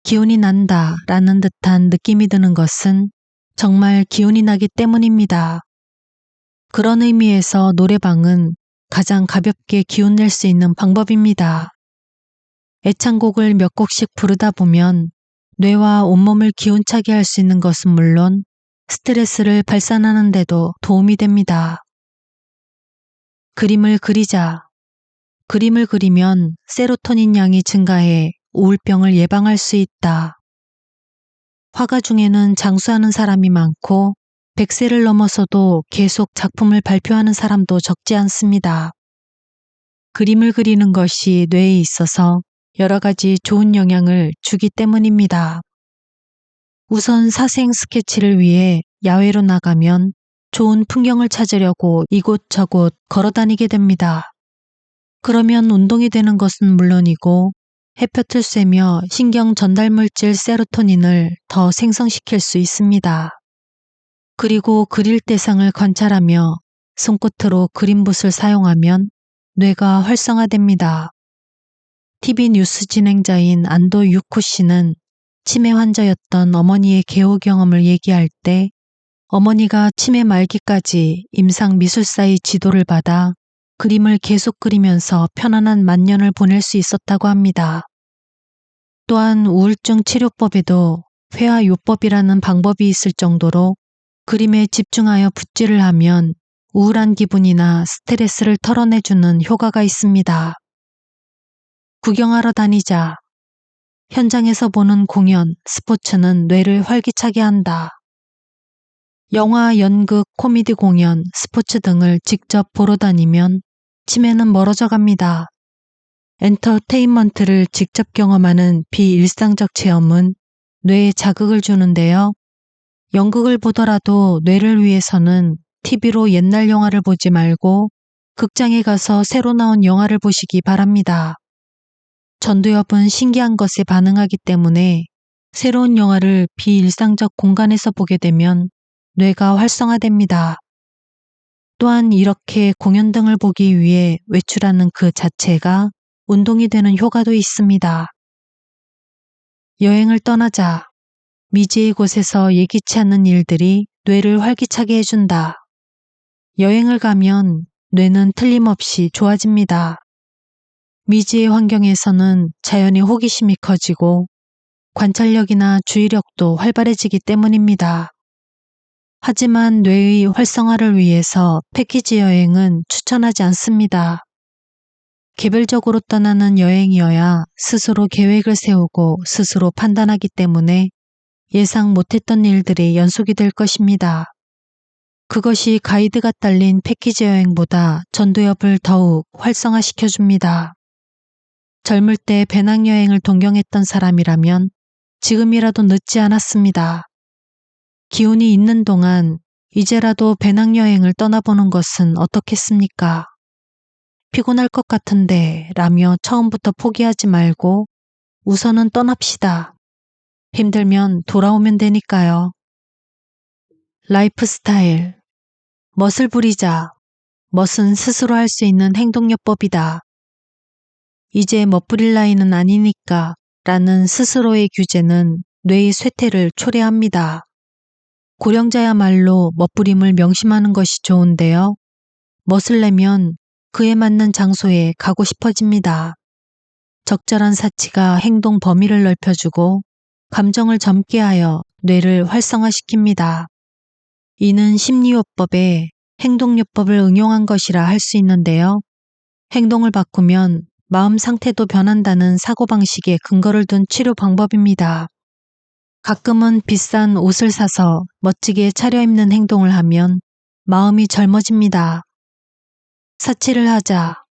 기운이 난다 라는 듯한 느낌이 드는 것은 정말 기운이 나기 때문입니다. 그런 의미에서 노래방은 가장 가볍게 기운 낼 수 있는 방법입니다. 애창곡을 몇 곡씩 부르다 보면 뇌와 온몸을 기운차게 할 수 있는 것은 물론 스트레스를 발산하는 데도 도움이 됩니다. 그림을 그리자. 그림을 그리면 세로토닌 양이 증가해 우울병을 예방할 수 있다. 화가 중에는 장수하는 사람이 많고 100세를 넘어서도 계속 작품을 발표하는 사람도 적지 않습니다. 그림을 그리는 것이 뇌에 있어서 여러 가지 좋은 영향을 주기 때문입니다. 우선 사생 스케치를 위해 야외로 나가면 좋은 풍경을 찾으려고 이곳저곳 걸어다니게 됩니다. 그러면 운동이 되는 것은 물론이고 햇볕을 쐬며 신경 전달 물질 세로토닌을 더 생성시킬 수 있습니다. 그리고 그릴 대상을 관찰하며 손끝으로 그림붓을 사용하면 뇌가 활성화됩니다. TV 뉴스 진행자인 안도 유코 씨는 치매 환자였던 어머니의 개호 경험을 얘기할 때 어머니가 치매 말기까지 임상 미술사의 지도를 받아 그림을 계속 그리면서 편안한 만년을 보낼 수 있었다고 합니다. 또한 우울증 치료법에도 회화요법이라는 방법이 있을 정도로 그림에 집중하여 붓질을 하면 우울한 기분이나 스트레스를 털어내주는 효과가 있습니다. 구경하러 다니자. 현장에서 보는 공연, 스포츠는 뇌를 활기차게 한다. 영화, 연극, 코미디 공연, 스포츠 등을 직접 보러 다니면 치매는 멀어져 갑니다. 엔터테인먼트를 직접 경험하는 비일상적 체험은 뇌에 자극을 주는데요. 연극을 보더라도 뇌를 위해서는 TV로 옛날 영화를 보지 말고 극장에 가서 새로 나온 영화를 보시기 바랍니다. 전두엽은 신기한 것에 반응하기 때문에 새로운 영화를 비일상적 공간에서 보게 되면 뇌가 활성화됩니다. 또한 이렇게 공연 등을 보기 위해 외출하는 그 자체가 운동이 되는 효과도 있습니다. 여행을 떠나자. 미지의 곳에서 예기치 않는 일들이 뇌를 활기차게 해준다. 여행을 가면 뇌는 틀림없이 좋아집니다. 미지의 환경에서는 자연의 호기심이 커지고 관찰력이나 주의력도 활발해지기 때문입니다. 하지만 뇌의 활성화를 위해서 패키지 여행은 추천하지 않습니다. 개별적으로 떠나는 여행이어야 스스로 계획을 세우고 스스로 판단하기 때문에 예상 못했던 일들이 연속이 될 것입니다. 그것이 가이드가 딸린 패키지 여행보다 전두엽을 더욱 활성화시켜줍니다. 젊을 때 배낭여행을 동경했던 사람이라면 지금이라도 늦지 않았습니다. 기운이 있는 동안 이제라도 배낭여행을 떠나보는 것은 어떻겠습니까? 피곤할 것 같은데 라며 처음부터 포기하지 말고 우선은 떠납시다. 힘들면 돌아오면 되니까요. 라이프 스타일. 멋을 부리자. 멋은 스스로 할 수 있는 행동요법이다. 이제 멋부릴 나이는 아니니까 라는 스스로의 규제는 뇌의 쇠퇴를 초래합니다. 고령자야말로 멋부림을 명심하는 것이 좋은데요. 멋을 내면 그에 맞는 장소에 가고 싶어집니다. 적절한 사치가 행동 범위를 넓혀주고 감정을 젊게 하여 뇌를 활성화시킵니다. 이는 심리요법에 행동요법을 응용한 것이라 할 수 있는데요. 행동을 바꾸면 마음 상태도 변한다는 사고방식에 근거를 둔 치료 방법입니다. 가끔은 비싼 옷을 사서 멋지게 차려입는 행동을 하면 마음이 젊어집니다. 사치를 하자.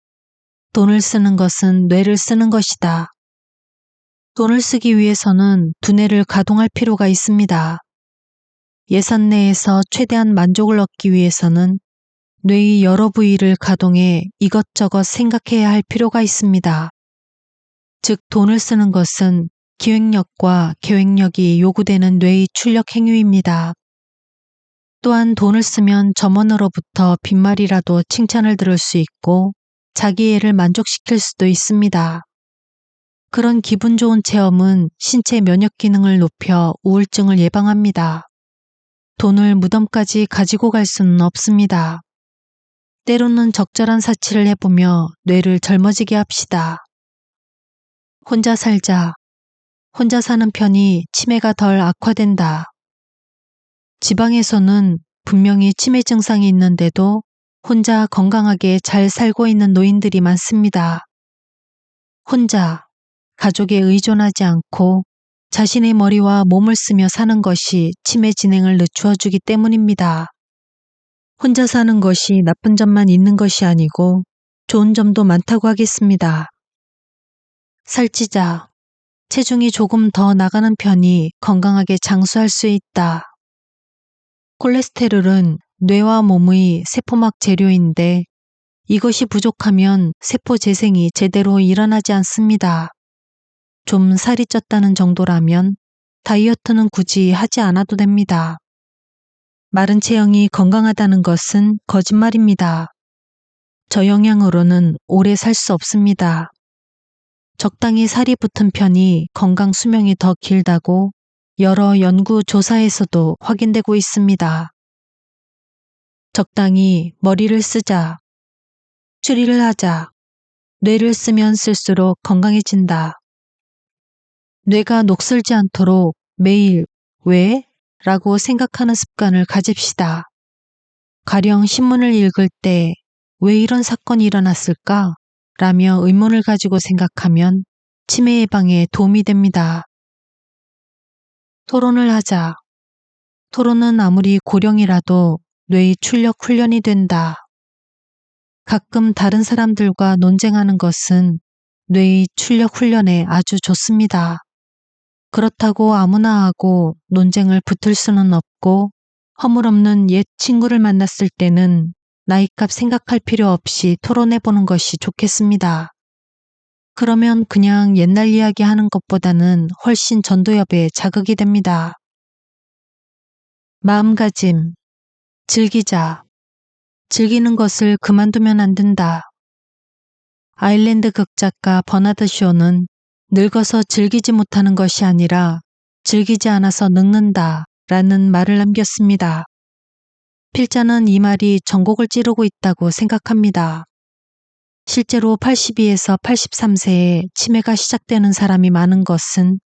돈을 쓰는 것은 뇌를 쓰는 것이다. 돈을 쓰기 위해서는 두뇌를 가동할 필요가 있습니다. 예산 내에서 최대한 만족을 얻기 위해서는 뇌의 여러 부위를 가동해 이것저것 생각해야 할 필요가 있습니다. 즉 돈을 쓰는 것은 기획력과 계획력이 요구되는 뇌의 출력 행위입니다. 또한 돈을 쓰면 점원으로부터 빈말이라도 칭찬을 들을 수 있고 자기애를 만족시킬 수도 있습니다. 그런 기분 좋은 체험은 신체 면역 기능을 높여 우울증을 예방합니다. 돈을 무덤까지 가지고 갈 수는 없습니다. 때로는 적절한 사치를 해보며 뇌를 젊어지게 합시다. 혼자 살자. 혼자 사는 편이 치매가 덜 악화된다. 지방에서는 분명히 치매 증상이 있는데도 혼자 건강하게 잘 살고 있는 노인들이 많습니다. 혼자, 가족에 의존하지 않고 자신의 머리와 몸을 쓰며 사는 것이 치매 진행을 늦추어주기 때문입니다. 혼자 사는 것이 나쁜 점만 있는 것이 아니고 좋은 점도 많다고 하겠습니다. 살찌자. 체중이 조금 더 나가는 편이 건강하게 장수할 수 있다. 콜레스테롤은 뇌와 몸의 세포막 재료인데 이것이 부족하면 세포 재생이 제대로 일어나지 않습니다. 좀 살이 쪘다는 정도라면 다이어트는 굳이 하지 않아도 됩니다. 마른 체형이 건강하다는 것은 거짓말입니다. 저영양으로는 오래 살 수 없습니다. 적당히 살이 붙은 편이 건강 수명이 더 길다고 여러 연구 조사에서도 확인되고 있습니다. 적당히 머리를 쓰자. 추리를 하자. 뇌를 쓰면 쓸수록 건강해진다. 뇌가 녹슬지 않도록 매일 왜? 라고 생각하는 습관을 가집시다. 가령 신문을 읽을 때 왜 이런 사건이 일어났을까? 라며 의문을 가지고 생각하면 치매 예방에 도움이 됩니다. 토론을 하자. 토론은 아무리 고령이라도 뇌의 출력 훈련이 된다. 가끔 다른 사람들과 논쟁하는 것은 뇌의 출력 훈련에 아주 좋습니다. 그렇다고 아무나 하고 논쟁을 붙을 수는 없고 허물없는 옛 친구를 만났을 때는 나이값 생각할 필요 없이 토론해보는 것이 좋겠습니다. 그러면 그냥 옛날 이야기 하는 것보다는 훨씬 전두엽에 자극이 됩니다. 마음가짐. 즐기자. 즐기는 것을 그만두면 안 된다. 아일랜드 극작가 버나드 쇼는 늙어서 즐기지 못하는 것이 아니라 즐기지 않아서 늙는다 라는 말을 남겼습니다. 필자는 이 말이 전곡을 찌르고 있다고 생각합니다. 실제로 82에서 83세에 치매가 시작되는 사람이 많은 것은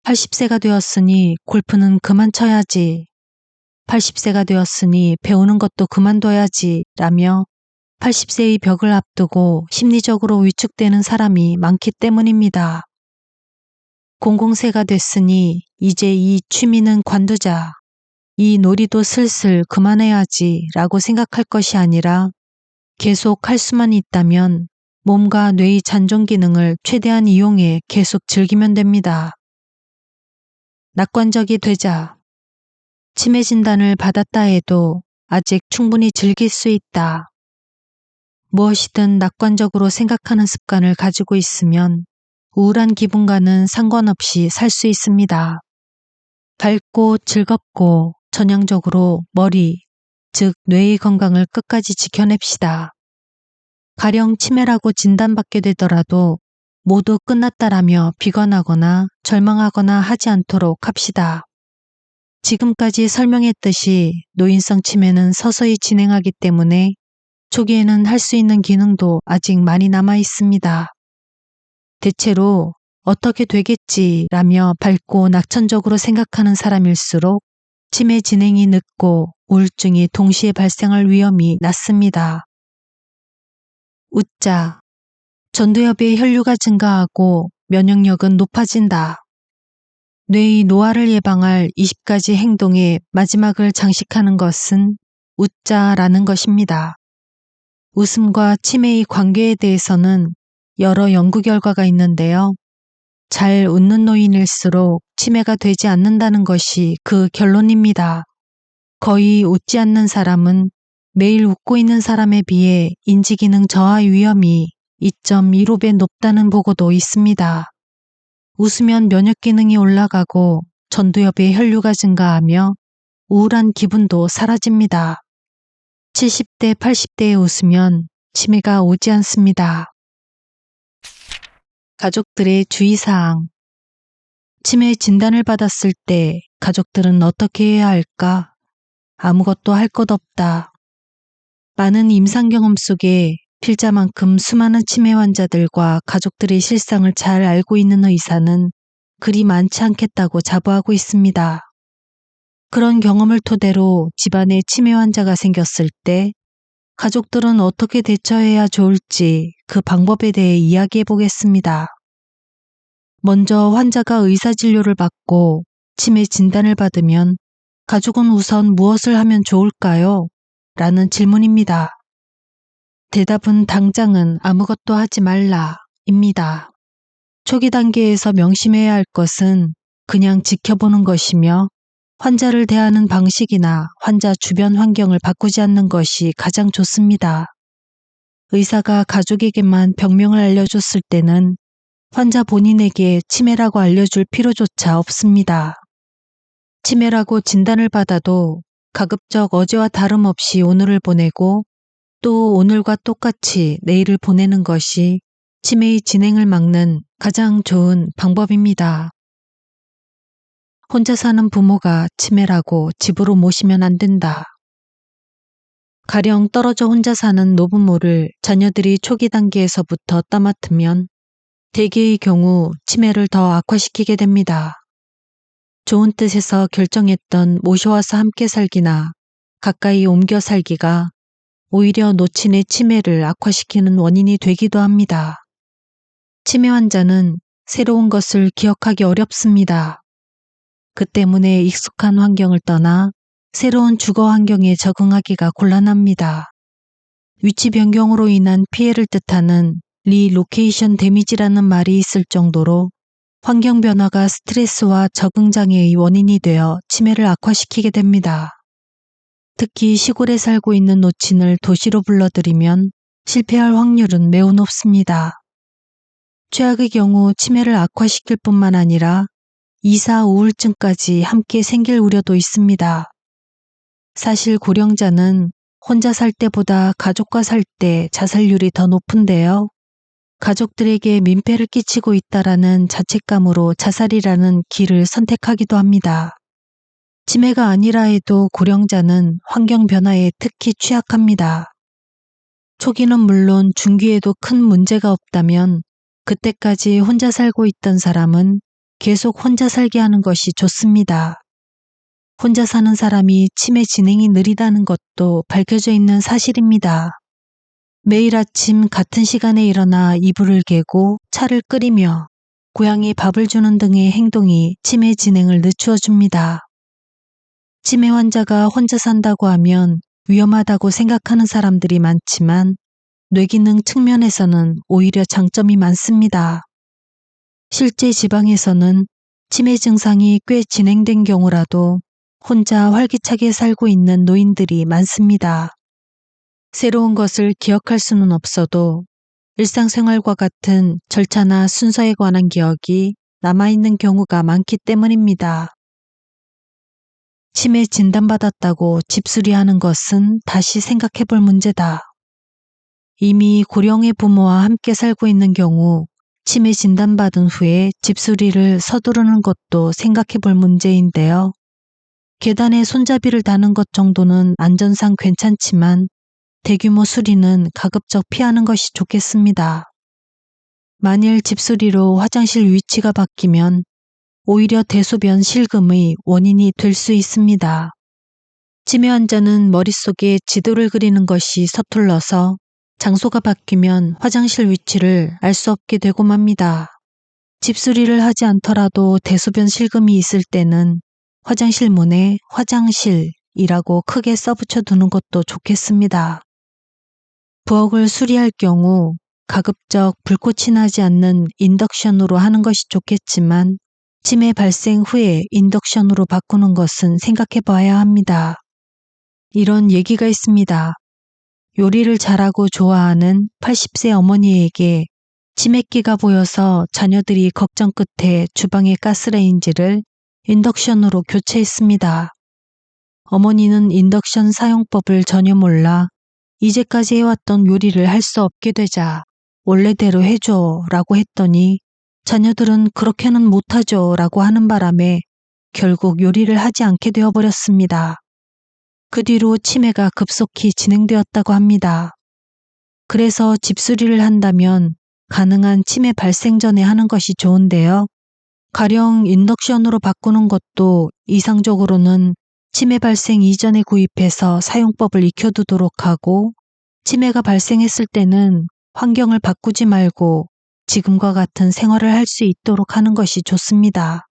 80세가 되었으니 골프는 그만 쳐야지, 80세가 되었으니 배우는 것도 그만둬야지 라며 80세의 벽을 앞두고 심리적으로 위축되는 사람이 많기 때문입니다. 공공세가 됐으니 이제 이 취미는 관두자, 이 놀이도 슬슬 그만해야지 라고 생각할 것이 아니라 계속 할 수만 있다면 몸과 뇌의 잔존 기능을 최대한 이용해 계속 즐기면 됩니다. 낙관적이 되자. 치매 진단을 받았다 해도 아직 충분히 즐길 수 있다. 무엇이든 낙관적으로 생각하는 습관을 가지고 있으면 우울한 기분과는 상관없이 살 수 있습니다. 밝고 즐겁고 전향적으로 머리, 즉 뇌의 건강을 끝까지 지켜냅시다. 가령 치매라고 진단받게 되더라도 모두 끝났다라며 비관하거나 절망하거나 하지 않도록 합시다. 지금까지 설명했듯이 노인성 치매는 서서히 진행하기 때문에 초기에는 할 수 있는 기능도 아직 많이 남아 있습니다. 대체로 어떻게 되겠지라며 밝고 낙천적으로 생각하는 사람일수록 치매 진행이 늦고 우울증이 동시에 발생할 위험이 낮습니다. 웃자. 전두엽의 혈류가 증가하고 면역력은 높아진다. 뇌의 노화를 예방할 20가지 행동의 마지막을 장식하는 것은 웃자라는 것입니다. 웃음과 치매의 관계에 대해서는 여러 연구 결과가 있는데요. 잘 웃는 노인일수록 치매가 되지 않는다는 것이 그 결론입니다. 거의 웃지 않는 사람은 매일 웃고 있는 사람에 비해 인지기능 저하 위험이 2.15배 높다는 보고도 있습니다. 웃으면 면역기능이 올라가고 전두엽의 혈류가 증가하며 우울한 기분도 사라집니다. 70대, 80대에 웃으면 치매가 오지 않습니다. 가족들의 주의사항. 치매 진단을 받았을 때 가족들은 어떻게 해야 할까? 아무것도 할 것 없다. 많은 임상 경험 속에 필자만큼 수많은 치매 환자들과 가족들의 실상을 잘 알고 있는 의사는 그리 많지 않겠다고 자부하고 있습니다. 그런 경험을 토대로 집안에 치매 환자가 생겼을 때 가족들은 어떻게 대처해야 좋을지 그 방법에 대해 이야기해 보겠습니다. 먼저 환자가 의사진료를 받고 치매 진단을 받으면 가족은 우선 무엇을 하면 좋을까요? 라는 질문입니다. 대답은 당장은 아무것도 하지 말라 입니다. 초기 단계에서 명심해야 할 것은 그냥 지켜보는 것이며 환자를 대하는 방식이나 환자 주변 환경을 바꾸지 않는 것이 가장 좋습니다. 의사가 가족에게만 병명을 알려줬을 때는 환자 본인에게 치매라고 알려줄 필요조차 없습니다. 치매라고 진단을 받아도 가급적 어제와 다름없이 오늘을 보내고 또 오늘과 똑같이 내일을 보내는 것이 치매의 진행을 막는 가장 좋은 방법입니다. 혼자 사는 부모가 치매라고 집으로 모시면 안 된다. 가령 떨어져 혼자 사는 노부모를 자녀들이 초기 단계에서부터 떠맡으면 대개의 경우 치매를 더 악화시키게 됩니다. 좋은 뜻에서 결정했던 모셔와서 함께 살기나 가까이 옮겨 살기가 오히려 노친의 치매를 악화시키는 원인이 되기도 합니다. 치매 환자는 새로운 것을 기억하기 어렵습니다. 그 때문에 익숙한 환경을 떠나 새로운 주거 환경에 적응하기가 곤란합니다. 위치 변경으로 인한 피해를 뜻하는 리로케이션 데미지라는 말이 있을 정도로 환경 변화가 스트레스와 적응 장애의 원인이 되어 치매를 악화시키게 됩니다. 특히 시골에 살고 있는 노친을 도시로 불러들이면 실패할 확률은 매우 높습니다. 최악의 경우 치매를 악화시킬 뿐만 아니라 이사 우울증까지 함께 생길 우려도 있습니다. 사실 고령자는 혼자 살 때보다 가족과 살 때 자살률이 더 높은데요. 가족들에게 민폐를 끼치고 있다라는 자책감으로 자살이라는 길을 선택하기도 합니다. 치매가 아니라 해도 고령자는 환경 변화에 특히 취약합니다. 초기는 물론 중기에도 큰 문제가 없다면 그때까지 혼자 살고 있던 사람은 계속 혼자 살게 하는 것이 좋습니다. 혼자 사는 사람이 치매 진행이 느리다는 것도 밝혀져 있는 사실입니다. 매일 아침 같은 시간에 일어나 이불을 개고 차를 끓이며 고양이 밥을 주는 등의 행동이 치매 진행을 늦추어 줍니다. 치매 환자가 혼자 산다고 하면 위험하다고 생각하는 사람들이 많지만 뇌기능 측면에서는 오히려 장점이 많습니다. 실제 지방에서는 치매 증상이 꽤 진행된 경우라도 혼자 활기차게 살고 있는 노인들이 많습니다. 새로운 것을 기억할 수는 없어도 일상생활과 같은 절차나 순서에 관한 기억이 남아있는 경우가 많기 때문입니다. 치매 진단받았다고 집수리하는 것은 다시 생각해 볼 문제다. 이미 고령의 부모와 함께 살고 있는 경우 치매 진단받은 후에 집수리를 서두르는 것도 생각해 볼 문제인데요. 계단에 손잡이를 다는 것 정도는 안전상 괜찮지만 대규모 수리는 가급적 피하는 것이 좋겠습니다. 만일 집수리로 화장실 위치가 바뀌면 오히려 대소변 실금의 원인이 될 수 있습니다. 치매 환자는 머릿속에 지도를 그리는 것이 서툴러서 장소가 바뀌면 화장실 위치를 알 수 없게 되고 맙니다. 집수리를 하지 않더라도 대소변 실금이 있을 때는 화장실 문에 화장실이라고 크게 써붙여 두는 것도 좋겠습니다. 부엌을 수리할 경우 가급적 불꽃이 나지 않는 인덕션으로 하는 것이 좋겠지만 치매 발생 후에 인덕션으로 바꾸는 것은 생각해 봐야 합니다. 이런 얘기가 있습니다. 요리를 잘하고 좋아하는 80세 어머니에게 치매기가 보여서 자녀들이 걱정 끝에 주방의 가스레인지를 인덕션으로 교체했습니다. 어머니는 인덕션 사용법을 전혀 몰라 이제까지 해왔던 요리를 할 수 없게 되자 원래대로 해줘 라고 했더니 자녀들은 그렇게는 못하죠 라고 하는 바람에 결국 요리를 하지 않게 되어버렸습니다. 그 뒤로 치매가 급속히 진행되었다고 합니다. 그래서 집수리를 한다면 가능한 치매 발생 전에 하는 것이 좋은데요. 가령 인덕션으로 바꾸는 것도 이상적으로는 치매 발생 이전에 구입해서 사용법을 익혀두도록 하고 치매가 발생했을 때는 환경을 바꾸지 말고 지금과 같은 생활을 할 수 있도록 하는 것이 좋습니다.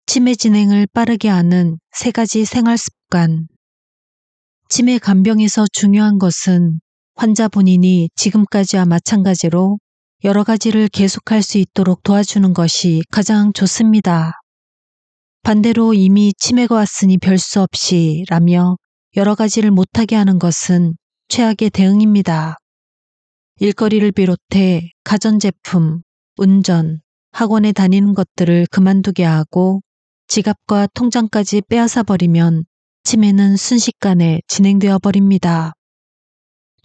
치매 진행을 빠르게 하는 3가지 생활 습관. 치매 간병에서 중요한 것은 환자 본인이 지금까지와 마찬가지로 여러 가지를 계속할 수 있도록 도와주는 것이 가장 좋습니다. 반대로 이미 치매가 왔으니 별 수 없이 라며 여러 가지를 못하게 하는 것은 최악의 대응입니다. 일거리를 비롯해 가전제품, 운전, 학원에 다니는 것들을 그만두게 하고 지갑과 통장까지 빼앗아 버리면 치매는 순식간에 진행되어 버립니다.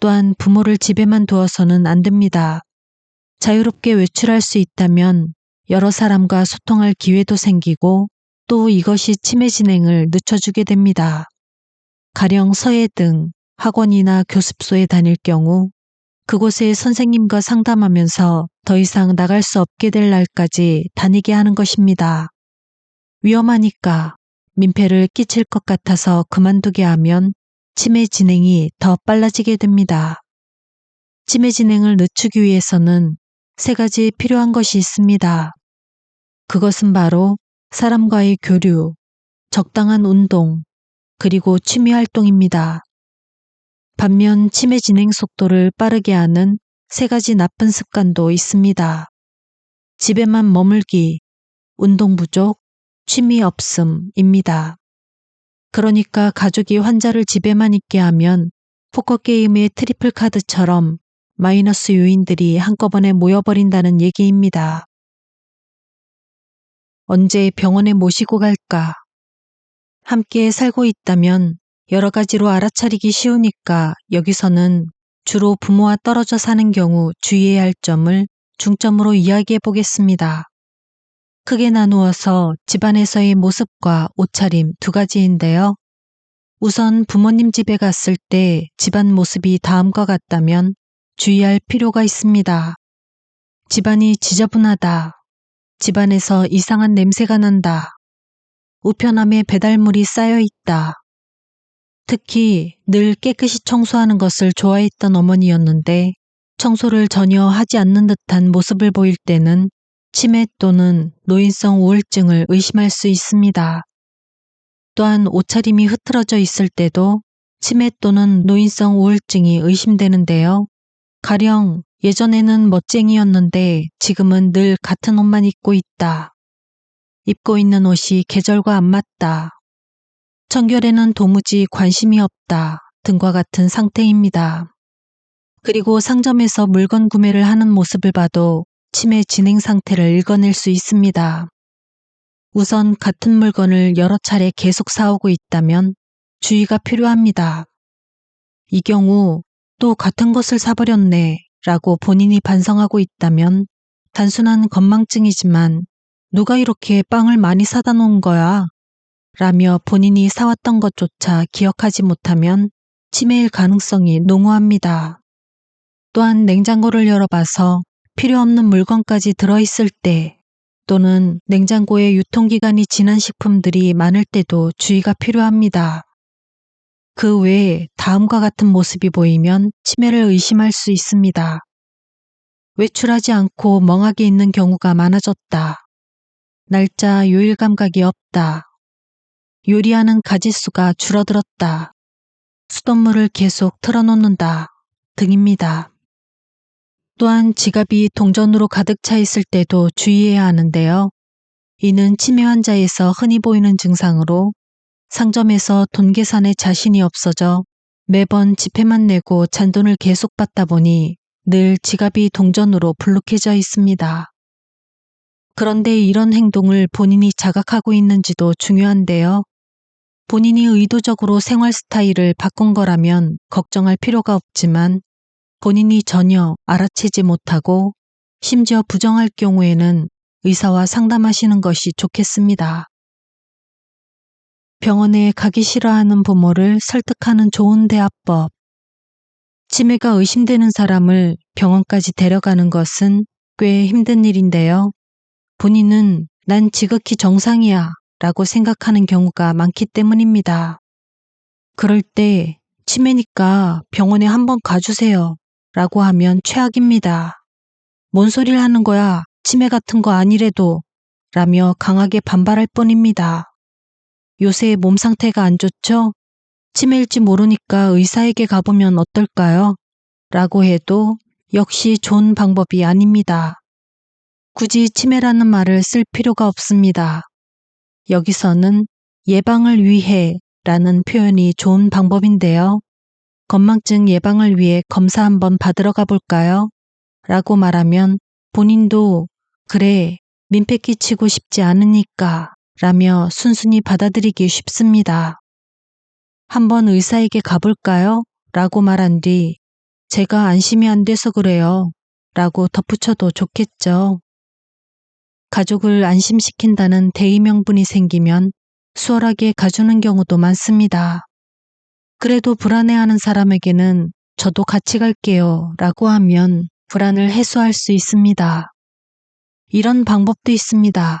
또한 부모를 집에만 두어서는 안 됩니다. 자유롭게 외출할 수 있다면 여러 사람과 소통할 기회도 생기고 또 이것이 치매 진행을 늦춰주게 됩니다. 가령 서예 등 학원이나 교습소에 다닐 경우 그곳의 선생님과 상담하면서 더 이상 나갈 수 없게 될 날까지 다니게 하는 것입니다. 위험하니까 민폐를 끼칠 것 같아서 그만두게 하면 치매 진행이 더 빨라지게 됩니다. 치매 진행을 늦추기 위해서는 3가지 필요한 것이 있습니다. 그것은 바로 사람과의 교류, 적당한 운동, 그리고 취미 활동입니다. 반면 치매 진행 속도를 빠르게 하는 3가지 나쁜 습관도 있습니다. 집에만 머물기, 운동 부족, 취미 없음입니다. 그러니까 가족이 환자를 집에만 있게 하면 포커게임의 트리플 카드처럼 마이너스 요인들이 한꺼번에 모여버린다는 얘기입니다. 언제 병원에 모시고 갈까? 함께 살고 있다면 여러 가지로 알아차리기 쉬우니까 여기서는 주로 부모와 떨어져 사는 경우 주의해야 할 점을 중점으로 이야기해 보겠습니다. 크게 나누어서 집안에서의 모습과 옷차림 2가지인데요. 우선 부모님 집에 갔을 때 집안 모습이 다음과 같다면 주의할 필요가 있습니다. 집안이 지저분하다. 집안에서 이상한 냄새가 난다. 우편함에 배달물이 쌓여 있다. 특히 늘 깨끗이 청소하는 것을 좋아했던 어머니였는데 청소를 전혀 하지 않는 듯한 모습을 보일 때는 치매 또는 노인성 우울증을 의심할 수 있습니다. 또한 옷차림이 흐트러져 있을 때도 치매 또는 노인성 우울증이 의심되는데요. 가령 예전에는 멋쟁이였는데 지금은 늘 같은 옷만 입고 있다. 입고 있는 옷이 계절과 안 맞다. 청결에는 도무지 관심이 없다 등과 같은 상태입니다. 그리고 상점에서 물건 구매를 하는 모습을 봐도 치매 진행 상태를 읽어낼 수 있습니다. 우선 같은 물건을 여러 차례 계속 사오고 있다면 주의가 필요합니다. 이 경우 또 같은 것을 사버렸네 라고 본인이 반성하고 있다면 단순한 건망증이지만 누가 이렇게 빵을 많이 사다 놓은 거야? 라며 본인이 사왔던 것조차 기억하지 못하면 치매일 가능성이 농후합니다. 또한 냉장고를 열어봐서 필요 없는 물건까지 들어있을 때 또는 냉장고에 유통기간이 지난 식품들이 많을 때도 주의가 필요합니다. 그 외에 다음과 같은 모습이 보이면 치매를 의심할 수 있습니다. 외출하지 않고 멍하게 있는 경우가 많아졌다. 날짜 요일 감각이 없다. 요리하는 가짓수가 줄어들었다. 수돗물을 계속 틀어놓는다 등입니다. 또한 지갑이 동전으로 가득 차 있을 때도 주의해야 하는데요. 이는 치매 환자에서 흔히 보이는 증상으로 상점에서 돈 계산에 자신이 없어져 매번 지폐만 내고 잔돈을 계속 받다 보니 늘 지갑이 동전으로 불룩해져 있습니다. 그런데 이런 행동을 본인이 자각하고 있는지도 중요한데요. 본인이 의도적으로 생활 스타일을 바꾼 거라면 걱정할 필요가 없지만 본인이 전혀 알아채지 못하고 심지어 부정할 경우에는 의사와 상담하시는 것이 좋겠습니다. 병원에 가기 싫어하는 부모를 설득하는 좋은 대화법. 치매가 의심되는 사람을 병원까지 데려가는 것은 꽤 힘든 일인데요. 본인은 난 지극히 정상이야 라고 생각하는 경우가 많기 때문입니다. 그럴 때 치매니까 병원에 한번 가주세요 라고 하면 최악입니다. 뭔 소리를 하는 거야, 치매 같은 거 아니래도 라며 강하게 반발할 뿐입니다. 요새 몸 상태가 안 좋죠? 치매일지 모르니까 의사에게 가보면 어떨까요? 라고 해도 역시 좋은 방법이 아닙니다. 굳이 치매라는 말을 쓸 필요가 없습니다. 여기서는 예방을 위해 라는 표현이 좋은 방법인데요. 건망증 예방을 위해 검사 한번 받으러 가볼까요? 라고 말하면 본인도 그래, 민폐 끼치고 싶지 않으니까 라며 순순히 받아들이기 쉽습니다. 한번 의사에게 가볼까요? 라고 말한 뒤 제가 안심이 안 돼서 그래요. 라고 덧붙여도 좋겠죠. 가족을 안심시킨다는 대의 명분이 생기면 수월하게 가주는 경우도 많습니다. 그래도 불안해하는 사람에게는 저도 같이 갈게요 라고 하면 불안을 해소할 수 있습니다. 이런 방법도 있습니다.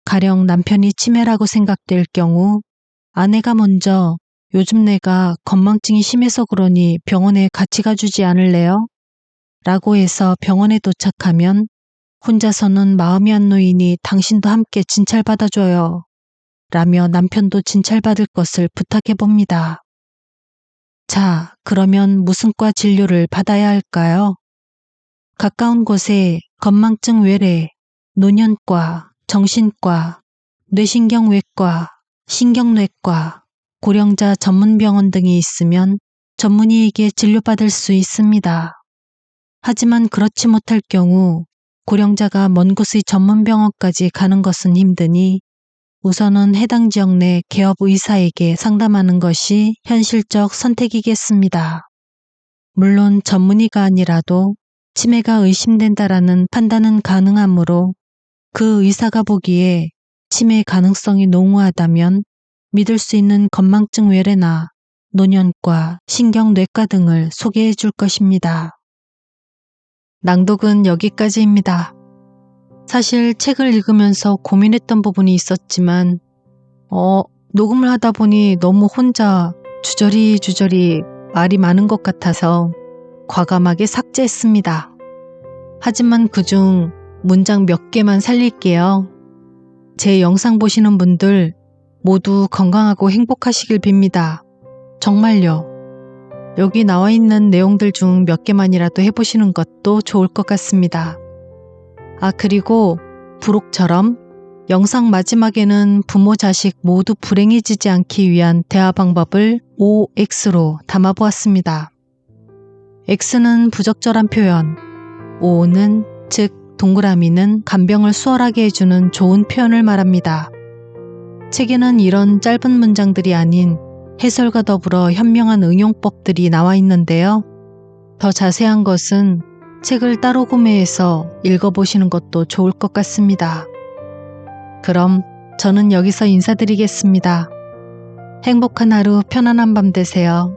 가령 남편이 치매라고 생각될 경우 아내가 먼저 요즘 내가 건망증이 심해서 그러니 병원에 같이 가주지 않을래요? 라고 해서 병원에 도착하면 혼자서는 마음이 안 놓이니 당신도 함께 진찰받아줘요. 라며 남편도 진찰받을 것을 부탁해 봅니다. 자, 그러면 무슨 과 진료를 받아야 할까요? 가까운 곳에 건망증 외래, 노년과, 정신과, 뇌신경외과, 신경내과, 고령자 전문병원 등이 있으면 전문의에게 진료받을 수 있습니다. 하지만 그렇지 못할 경우 고령자가 먼 곳의 전문병원까지 가는 것은 힘드니 우선은 해당 지역 내 개업 의사에게 상담하는 것이 현실적 선택이겠습니다. 물론 전문의가 아니라도 치매가 의심된다라는 판단은 가능하므로 그 의사가 보기에 치매 가능성이 농후하다면 믿을 수 있는 건망증 외래나 노년과 신경뇌과 등을 소개해 줄 것입니다. 낭독은 여기까지입니다. 사실 책을 읽으면서 고민했던 부분이 있었지만 녹음을 하다 보니 너무 혼자 주저리 말이 많은 것 같아서 과감하게 삭제했습니다. 하지만 그중 문장 몇 개만 살릴게요. 제 영상 보시는 분들 모두 건강하고 행복하시길 빕니다. 정말요. 여기 나와 있는 내용들 중 몇 개만이라도 해보시는 것도 좋을 것 같습니다. 그리고 부록처럼 영상 마지막에는 부모 자식 모두 불행해지지 않기 위한 대화 방법을 OX로 담아보았습니다. X는 부적절한 표현, O는 즉 동그라미는 간병을 수월하게 해주는 좋은 표현을 말합니다. 책에는 이런 짧은 문장들이 아닌 해설과 더불어 현명한 응용법들이 나와 있는데요. 더 자세한 것은 책을 따로 구매해서 읽어보시는 것도 좋을 것 같습니다. 그럼 저는 여기서 인사드리겠습니다. 행복한 하루, 편안한 밤 되세요.